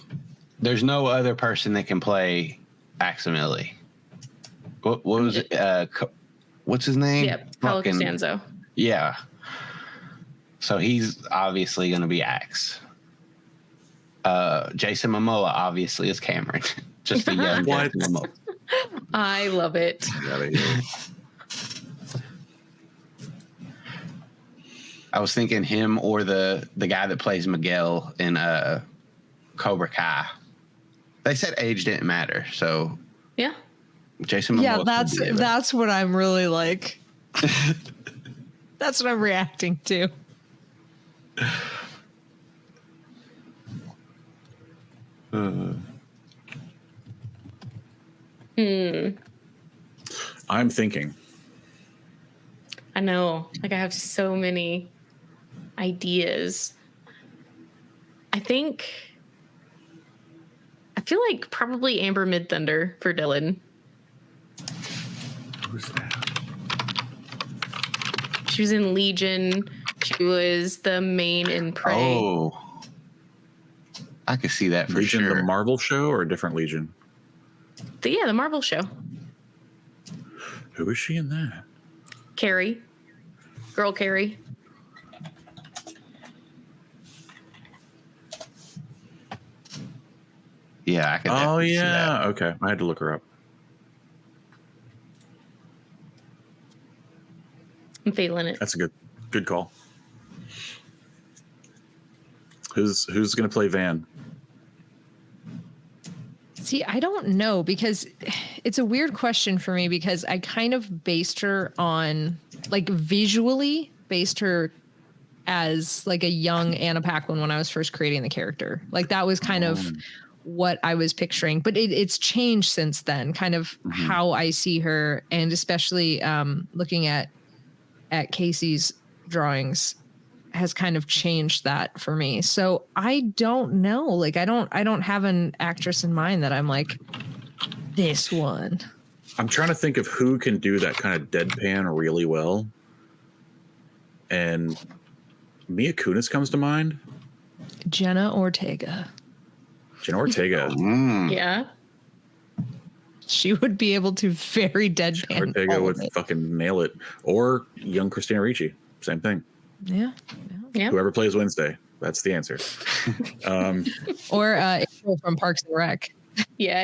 there's no other person that can play Aximili. What was it? What's his name? Yep, Paulo Costanzo. Yeah. So he's obviously going to be Axe. Jason Momoa obviously is Cameron. Just a young What? Jason Momoa. I love it. I was thinking him or the guy that plays Miguel in Cobra Kai. They said age didn't matter, so Yeah. Jason Momoa. Yeah, that's what I'm really like. That's what I'm reacting to. I'm thinking. I know. Like, I have so many ideas. I feel like probably Amber Midthunder for Dylan. Who's that? She was in Legion. She was the main in Prey. Oh, I could see that for Legion, sure. the Marvel show, or a different Legion? The Marvel show. Who is she in that? Carrie. Girl Carrie. Yeah, I could. Oh definitely see yeah. that. Okay, I had to look her up. I'm feeling it. That's a good call. Who's gonna play Van? See, I don't know because it's a weird question for me because I kind of based her on, like, visually based her as like a young Anna Paquin when I was first creating the character. Like, that was kind of what I was picturing, but it's changed since then, kind of how I see her, and especially looking at Casey's drawings has kind of changed that for me. So I don't know. Like, I don't have an actress in mind that I'm like, this one. I'm trying to think of who can do that kind of deadpan really well. And Mia Kunis comes to mind. Jenna Ortega. Jenna Ortega. Yeah. She would be able to very deadpan. Ortega all would of it. fucking nail it. Or young Christina Ricci. Same thing. Yeah. Yeah. Whoever plays Wednesday. That's the answer. Or April from Parks and Rec. Yeah.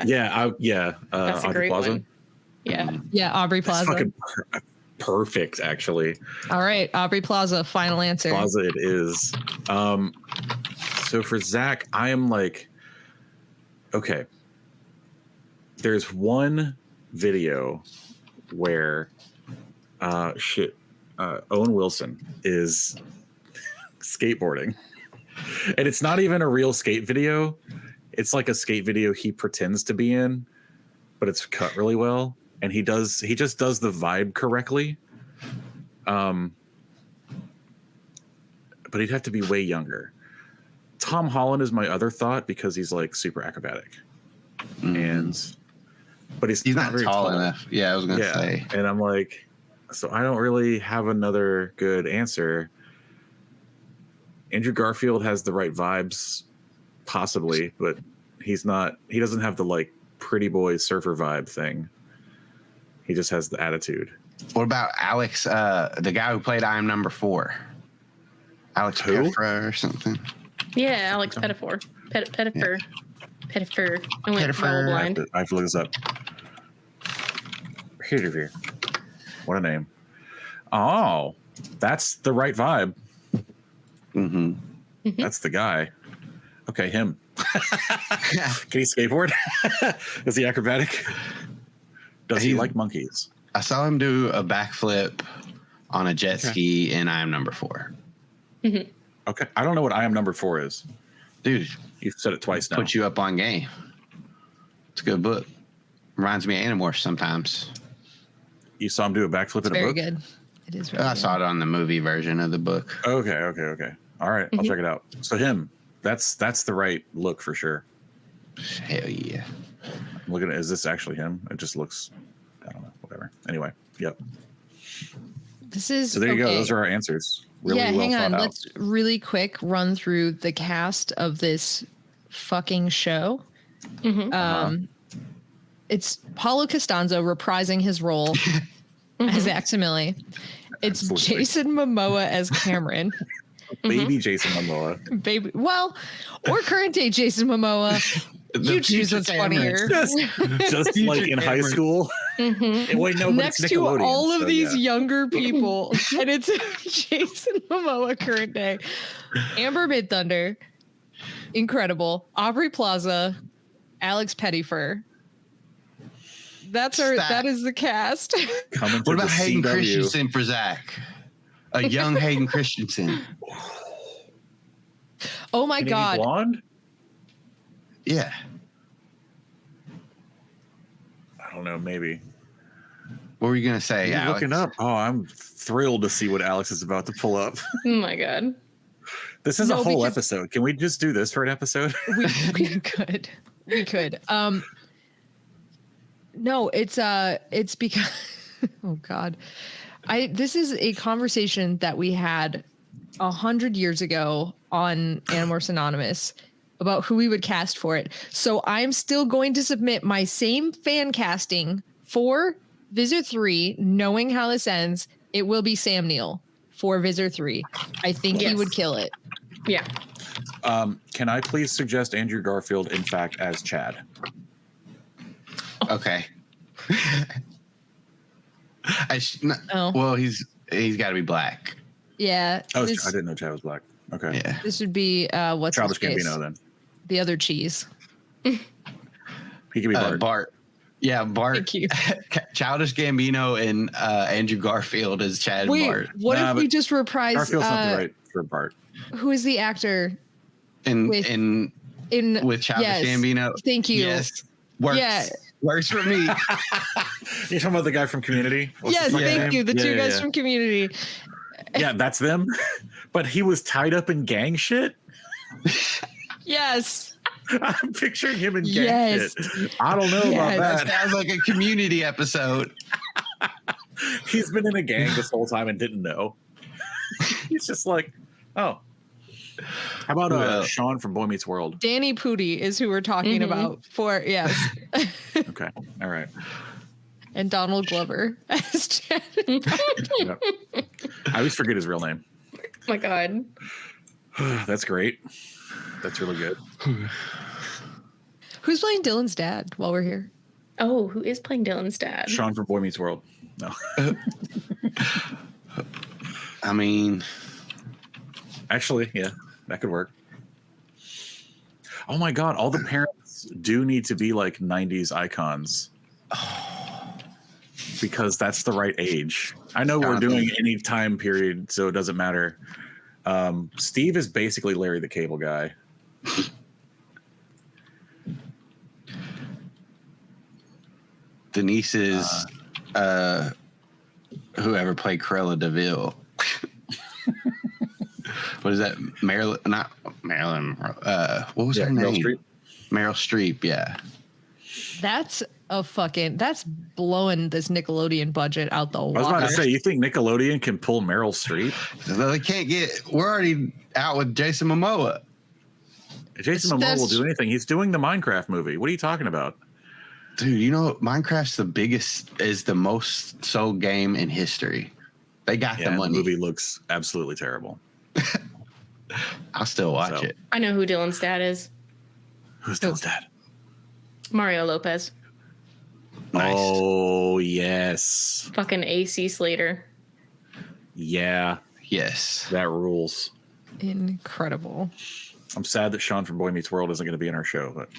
Yeah. That's a Audrey great Plaza. one. Yeah. Yeah, Aubrey That's Plaza. fucking perfect, actually. All right, Aubrey Plaza, final answer. Plaza it is. So for Zac, I am like, okay. There's one video where Owen Wilson is skateboarding. And it's not even a real skate video. It's like a skate video he pretends to be in, but it's cut really well. And he just does the vibe correctly. But he'd have to be way younger. Tom Holland is my other thought because he's like super acrobatic. But he's He's not very tall enough. Yeah, I was gonna say. And I'm like, so I don't really have another good answer. Andrew Garfield has the right vibes, possibly, but he doesn't have the like pretty boy surfer vibe thing. He just has the attitude. What about Alex, the guy who played I Am Number 4? Alex Who? Pettiford or something. Yeah, Alex Pettifor. Pettifor. I went Pettifor. follow I blind. have to look this up. Here. What a name. Oh, that's the right vibe. Mm-hmm. That's the guy. Okay, him. Can he skateboard? Is he acrobatic? Does he like monkeys? I saw him do a backflip on a jet ski in I Am Number 4. Okay. I don't know what I Am Number 4 is. Dude, You've said it twice now. put you up on game. It's a good book. Reminds me of Animorph sometimes. You saw him do a backflip It's in a very book? good. It is very I good. saw it on the movie version of the book. Okay. All right, I'll check it out. So him, that's the right look for sure. Hell yeah. I'm looking at, is this actually him? It just looks, I don't know, whatever. Anyway, yep. This is So there you go. okay. Those are our answers. Really yeah, well hang on. thought out. Let's really quick run through the cast of this fucking show. It's Paulo Costanzo reprising his role as Aximili. It's Absolutely. Jason Momoa as Cameron. Baby Jason Momoa. Baby, well, or current day Jason Momoa. You choose future what's Cameron. funnier. Just like in high Cameron. school. Wait, no, but Next it's to Nickelodeon, all of so these yeah. younger people, and it's Jason Momoa current day, Amber Midthunder, incredible, Aubrey Plaza, Alex Pettyfer. That is the cast. Coming to What about the Hayden CW. Christensen for Zach? A young Hayden Christensen. Oh my Can he be god. blonde? Yeah. I don't know, maybe. What were you going to say, You're Alex? looking up. Oh, I'm thrilled to see what Alex is about to pull up. Oh my god. This is No, a whole because- episode. Can we just do this for an episode? we could. We could. No, it's because oh god. This is a conversation that we had 100 years ago on Animorphs Anonymous about who we would cast for it. So I'm still going to submit my same fan casting for Visser 3, knowing how this ends. It will be Sam Neill for Visser 3. I think he Yes. would kill it. Yeah. Can I please suggest Andrew Garfield, in fact, as Chad? Okay. Oh. Well, he's got to be black. Yeah. Oh, this, I didn't know Chad was black. Okay. Yeah. this would be what's Childish his face? Gambino, then. The other cheese. He could be Bart. Bart. Yeah, Bart. Thank you. Childish Gambino and Andrew Garfield as Chad and Wait, Bart. what Nah, if we but just reprise Garfield's not the right for Bart. who is the actor And with- in in with Childish yes, Gambino. Thank you. Yes. Works. Yeah. Works for me. You're talking about the guy from Community? What's Yes, his fucking thank name? you. The two Yeah, guys yeah. from Community. Yeah, that's them. But he was tied up in gang shit. Yes. I'm picturing him in gang Yes. shit. I don't know about Yes. that. Sounds like a Community episode. He's been in a gang this whole time and didn't know. He's just like, oh. How about Well. Sean from Boy Meets World? Danny Pudi is who we're talking Mhm. about for yes. Okay. All right. And Donald Glover as Chad. Yep. I always forget his real name. Oh my god. That's great. That's really good. Who's playing Dylan's dad while we're here? Oh, who is playing Dylan's dad? Sean from Boy Meets World. No. I mean, Actually, yeah, that could work. Oh my God. All the parents do need to be like 90s icons. Because that's the right age. I know we're doing any time period, so it doesn't matter. Steve is basically Larry the Cable Guy. Denise is whoever played Cruella DeVille. What is that? Marilyn? Not Marilyn. What was her Meryl name? Streep. Meryl Streep. Yeah. That's blowing this Nickelodeon budget out the I was about water. to say, you think Nickelodeon can pull Meryl Streep? They can't get. We're already out with Jason Momoa. Jason Momoa will do anything. He's doing the Minecraft movie. What are you talking about? Dude, you know Minecraft's the most sold game in history. They got the Yeah, the money. movie looks absolutely terrible. I'll still watch So. it. I know who Dylan's dad is. Who's Dylan's dad? Mario Lopez. Nice. Oh, yes. Fucking AC Slater. Yeah, Yes. that rules. Incredible. I'm sad that Sean from Boy Meets World isn't going to be in our show, but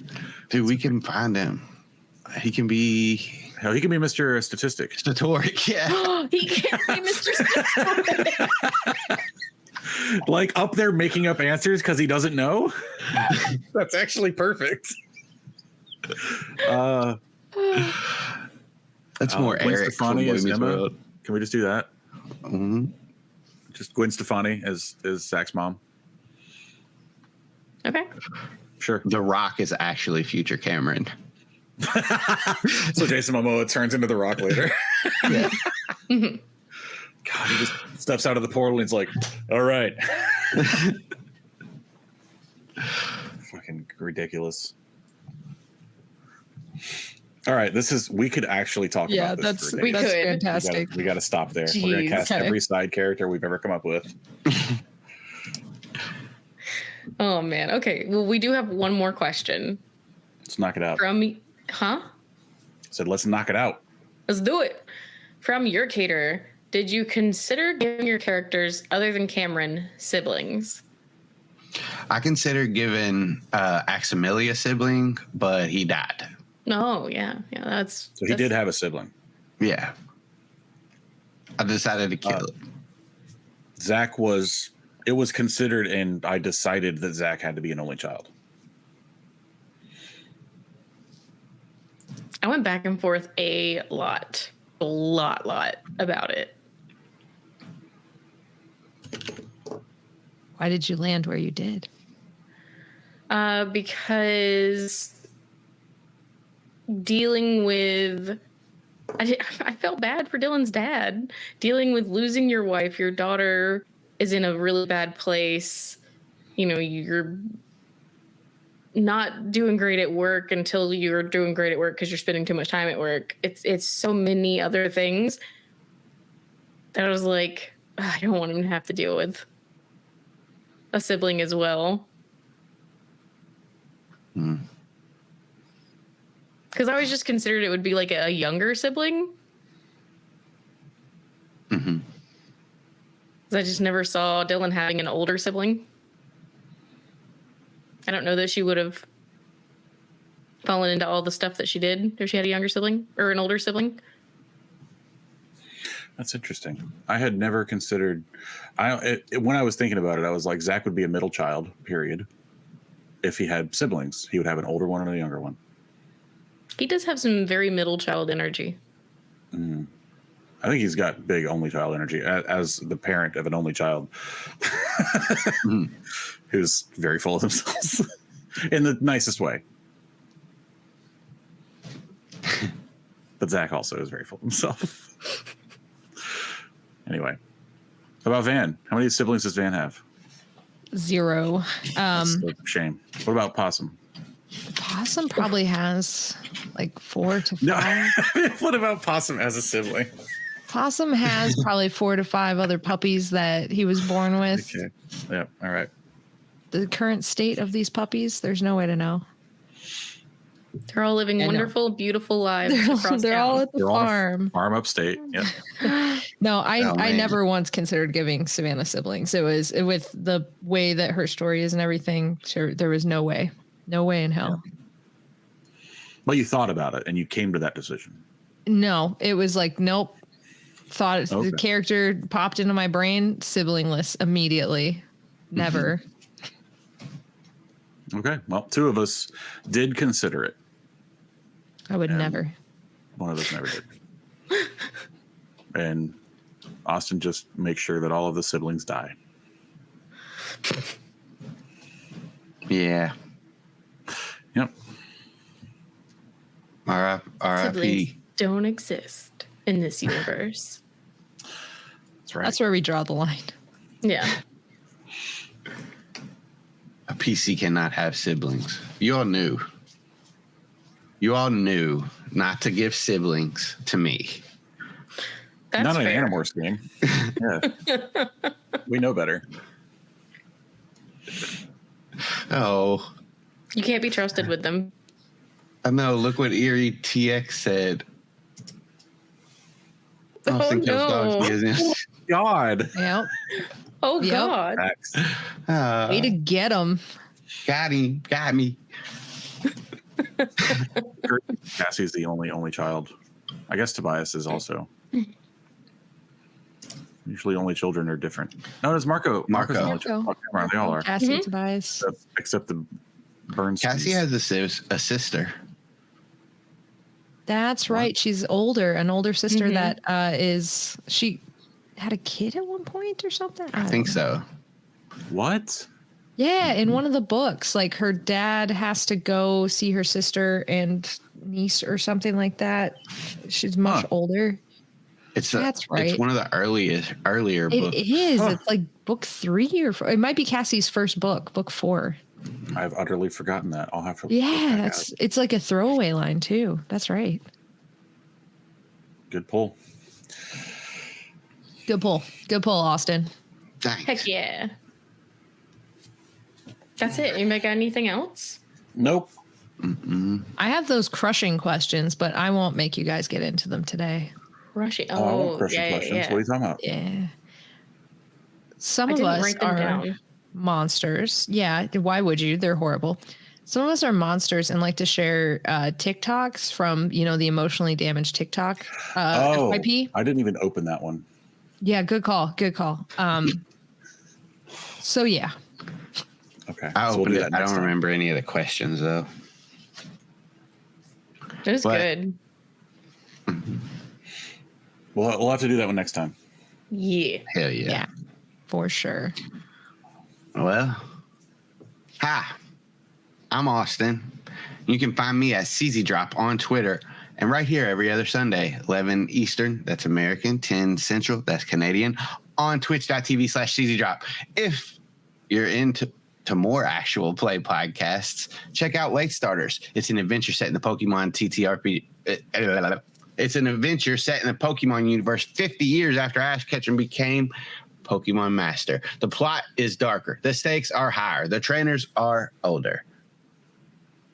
Dude, we can find him. He can be hell, he can be Mr. Statistic. Statoric. Yeah. He can't be Mr. Statistic. like up there making up answers because he doesn't know. That's actually perfect. That's more Gwen Eric from Stefani Boy as Meets Emma. World. Can we just do that? Mhm. Just Gwen Stefani as Zach's mom. Okay. Sure. The Rock is actually future Cameron. So Jason Momoa turns into the Rock later. Yeah. God, he just steps out of the portal and he's like, all right. Fucking ridiculous. All right, we could actually talk about this. that's could. fantastic. We got to stop there. We're going to Jeez. cast Okay. every side character we've ever come up with. Oh man. Okay. Well, we do have one more question Let's knock it out. from. Huh? Said, let's knock it out. Let's do it. From your caterer, did you consider giving your characters, other than Cameron, siblings? I consider giving Aximilia a sibling, but he died. Oh yeah, that's. So he did have a sibling. Yeah. I decided to kill it. Zach it was considered, and I decided that Zach had to be an only child. I went back and forth a lot about it. Why did you land where you did? Because dealing with, I felt bad for Dylan's dad. Dealing with losing your wife, your daughter is in a really bad place. You know, you're not doing great at work until you're doing great at work because you're spending too much time at work. It's so many other things that I was like, I don't want him to have to deal with a sibling as well. Because I always just considered it would be like a younger sibling. Mm-hmm. I just never saw Dylan having an older sibling. I don't know that she would have fallen into all the stuff that she did if she had a younger sibling or an older sibling. That's interesting. I had never considered. When I was thinking about it, I was like, Zach would be a middle child. Period. If he had siblings, he would have an older one and a younger one. He does have some very middle child energy. I think he's got big only child energy as the parent of an only child who's very full of themselves in the nicest way. But Zach also is very full of himself. Anyway, how about Van? How many siblings does Van have? 0. That's a shame. What about Possum? Possum probably has like 4 to 5. No. What about Possum as a sibling? Possum has probably 4 to 5 other puppies that he was born with. Okay. Yeah. All right. The current state of these puppies, there's no way to know. They're all living wonderful, beautiful lives across They're all town. at the They're on a farm. farm upstate. Yep. No, I man. never once considered giving Savannah siblings. It was with the way that her story is and everything. There was no way in hell. But you thought about it and you came to that decision. No, it was like, nope. Thought Okay. the character popped into my brain, siblingless immediately. Never. Okay. Well, 2 of us did consider it. I would And never. One of us never did. And Austin just makes sure that all of the siblings die. Yeah. Yep. Siblings R.I.P. don't exist in this universe. That's right. That's where we draw the line. Yeah. A PC cannot have siblings. You all knew not to give siblings to me. That's Not an fair. Animorphs game. Yeah. We know better. Oh, You can't be trusted with them. I know. Look what Eerie TX said. I don't Oh, think those dogs' no. business. God. Yep. Oh, Yep. God. Facts. Way to get them. Got him. Got me. Cassie's the only child. I guess Tobias is also. Usually only children are different. No, it's Marco. Marco's the only child. Marco. Oh, they all are. Cassie, Tobias. Except the Burns. Cassie has a sister. That's right. She's older, an older sister that she had a kid at one point or something. I think so. What? Yeah, in one of the books, like her dad has to go see her sister and niece or something like that. She's much older. That's right. It's one of the earlier books. It is. It's like book 3 or 4. It might be Cassie's first book 4. I've utterly forgotten that. I'll have to. Yeah, it's like a throwaway line too. That's right. Good pull. Good pull, Austin. Thanks. Heck yeah. That's it. You got anything else? Nope. I have those crushing questions, but I won't make you guys get into them today. Crushing. I want crushing questions. Yeah. What are you talking about? Yeah. Some of us are monsters. Yeah. Why would you? They're horrible. Some of us are monsters and like to share TikToks from, the emotionally damaged TikTok. FYP. I didn't even open that one. Yeah. Good call. So yeah. Okay. I so opened we'll it. I don't remember any of the questions though. It was good. We'll have to do that one next time. Yeah. Hell yeah. Yeah. For sure. Well, hi, I'm Austin. You can find me at CZ Drop on Twitter and right here every other Sunday, 11 Eastern, that's American, 10 Central, that's Canadian, on twitch.tv/CZ Drop. If you're into more actual play podcasts, check out Late Starters. It's an adventure set in the Pokemon TTRP. It's an adventure set in the Pokemon universe 50 years after Ash Ketchum became Pokemon Master. The plot is darker. The stakes are higher. The trainers are older.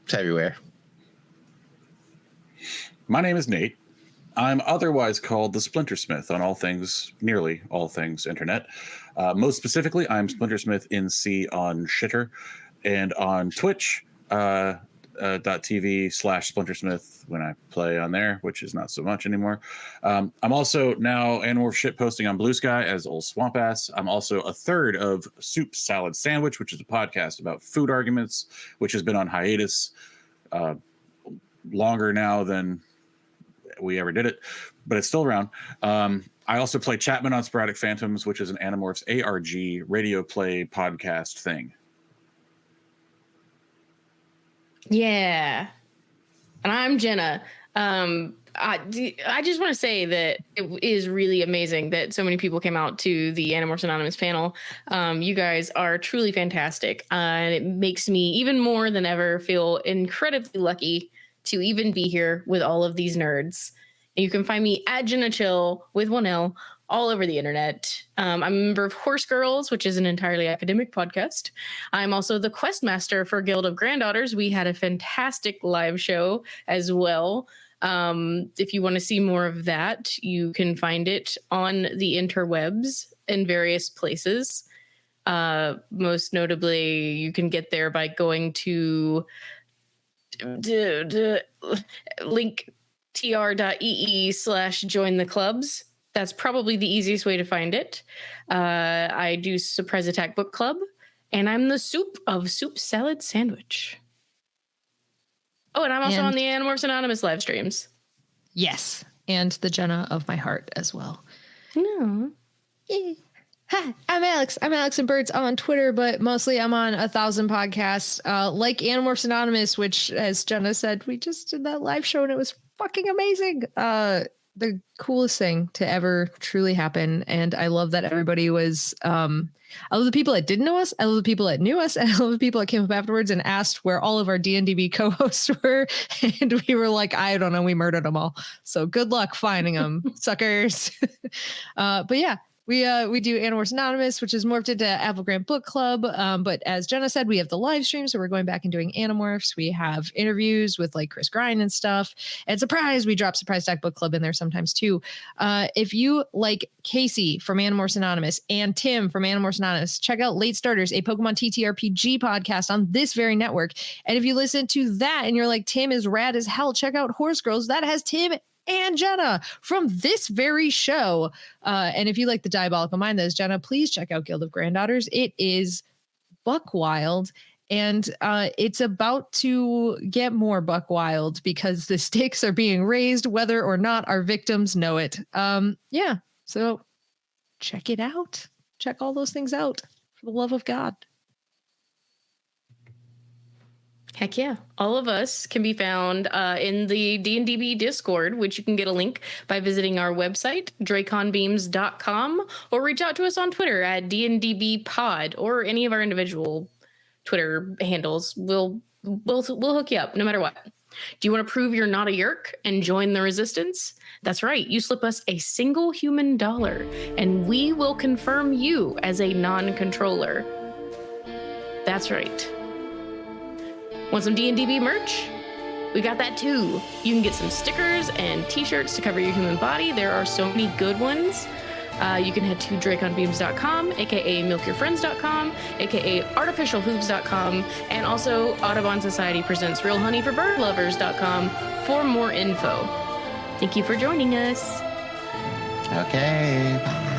It's everywhere. My name is Nate. I'm otherwise called the Splintersmith on nearly all things internet. Most specifically, I'm Splintersmith NC on Shitter and on Twitch. .tv/Splintersmith when I play on there, which is not so much anymore. I'm also now Animorph shit posting on Blue Sky as Old Swamp Ass. I'm also a third of Soup Salad Sandwich, which is a podcast about food arguments, which has been on hiatus longer now than we ever did it, but it's still around. I also play Chapman on Sporadic Phantoms, which is an Animorphs ARG radio play podcast thing. Yeah. And I'm Jenna. I just want to say that it is really amazing that so many people came out to the Animorphs Anonymous panel. You guys are truly fantastic. And it makes me even more than ever feel incredibly lucky to even be here with all of these nerds. And you can find me at Jenna Chill with 1L all over the internet. I'm a member of Horse Girls, which is an entirely academic podcast. I'm also the quest master for Guild of Granddaughters. We had a fantastic live show as well. If you want to see more of that, you can find it on the interwebs in various places. Most notably, you can get there by going to linktr.ee/join the clubs. That's probably the easiest way to find it. I do Surprise Attack Book Club, and I'm the Soup Salad Sandwich. Oh, and I'm also on the Animorphs Anonymous live streams. Yes, and the Jenna of my heart as well. No. Yeah. Hi, I'm Alex. I'm Alex and Birds on Twitter, but mostly I'm on 1,000 podcasts, like Animorphs Anonymous, which, as Jenna said, we just did that live show and it was fucking amazing. The coolest thing to ever truly happen. And I love that everybody was, I love the people that didn't know us. I love the people that knew us. And I love the people that came up afterwards and asked where all of our D&DB co-hosts were. And we were like, I don't know. We murdered them all. So good luck finding them, suckers. But yeah. We do Animorphs Anonymous, which is morphed into Apple Grant Book Club. But as Jenna said, we have the live stream, so we're going back and doing Animorphs. We have interviews with like Chris Grind and stuff. And surprise, we drop Surprise Attack Book Club in there sometimes too. If you like Casey from Animorphs Anonymous and Tim from Animorphs Anonymous, check out Late Starters, a Pokemon TTRPG podcast on this very network. And if you listen to that and you're like, Tim is rad as hell, check out Horse Girls. That has Tim and Jenna from this very show. And if you like the diabolical mind that is Jenna, please check out Guild of Granddaughters. It is buck wild. And it's about to get more buck wild because the stakes are being raised, whether or not our victims know it. Yeah, so check it out. Check all those things out for the love of God. Heck yeah. All of us can be found in the D&DB Discord, which you can get a link by visiting our website, draconbeams.com, or reach out to us on Twitter at D&DB Pod or any of our individual Twitter handles. We'll hook you up no matter what. Do you want to prove you're not a Yeerk and join the resistance? That's right. You slip us a single human dollar and we will confirm you as a non-controller. That's right. Want some D&DB merch? We got that too. You can get some stickers and t-shirts to cover your human body. There are so many good ones. You can head to draconbeams.com, aka milkyourfriends.com, aka artificialhooves.com, and also Audubon Society presents realhoneyforbirdlovers.com for more info. Thank you for joining us. Okay, bye.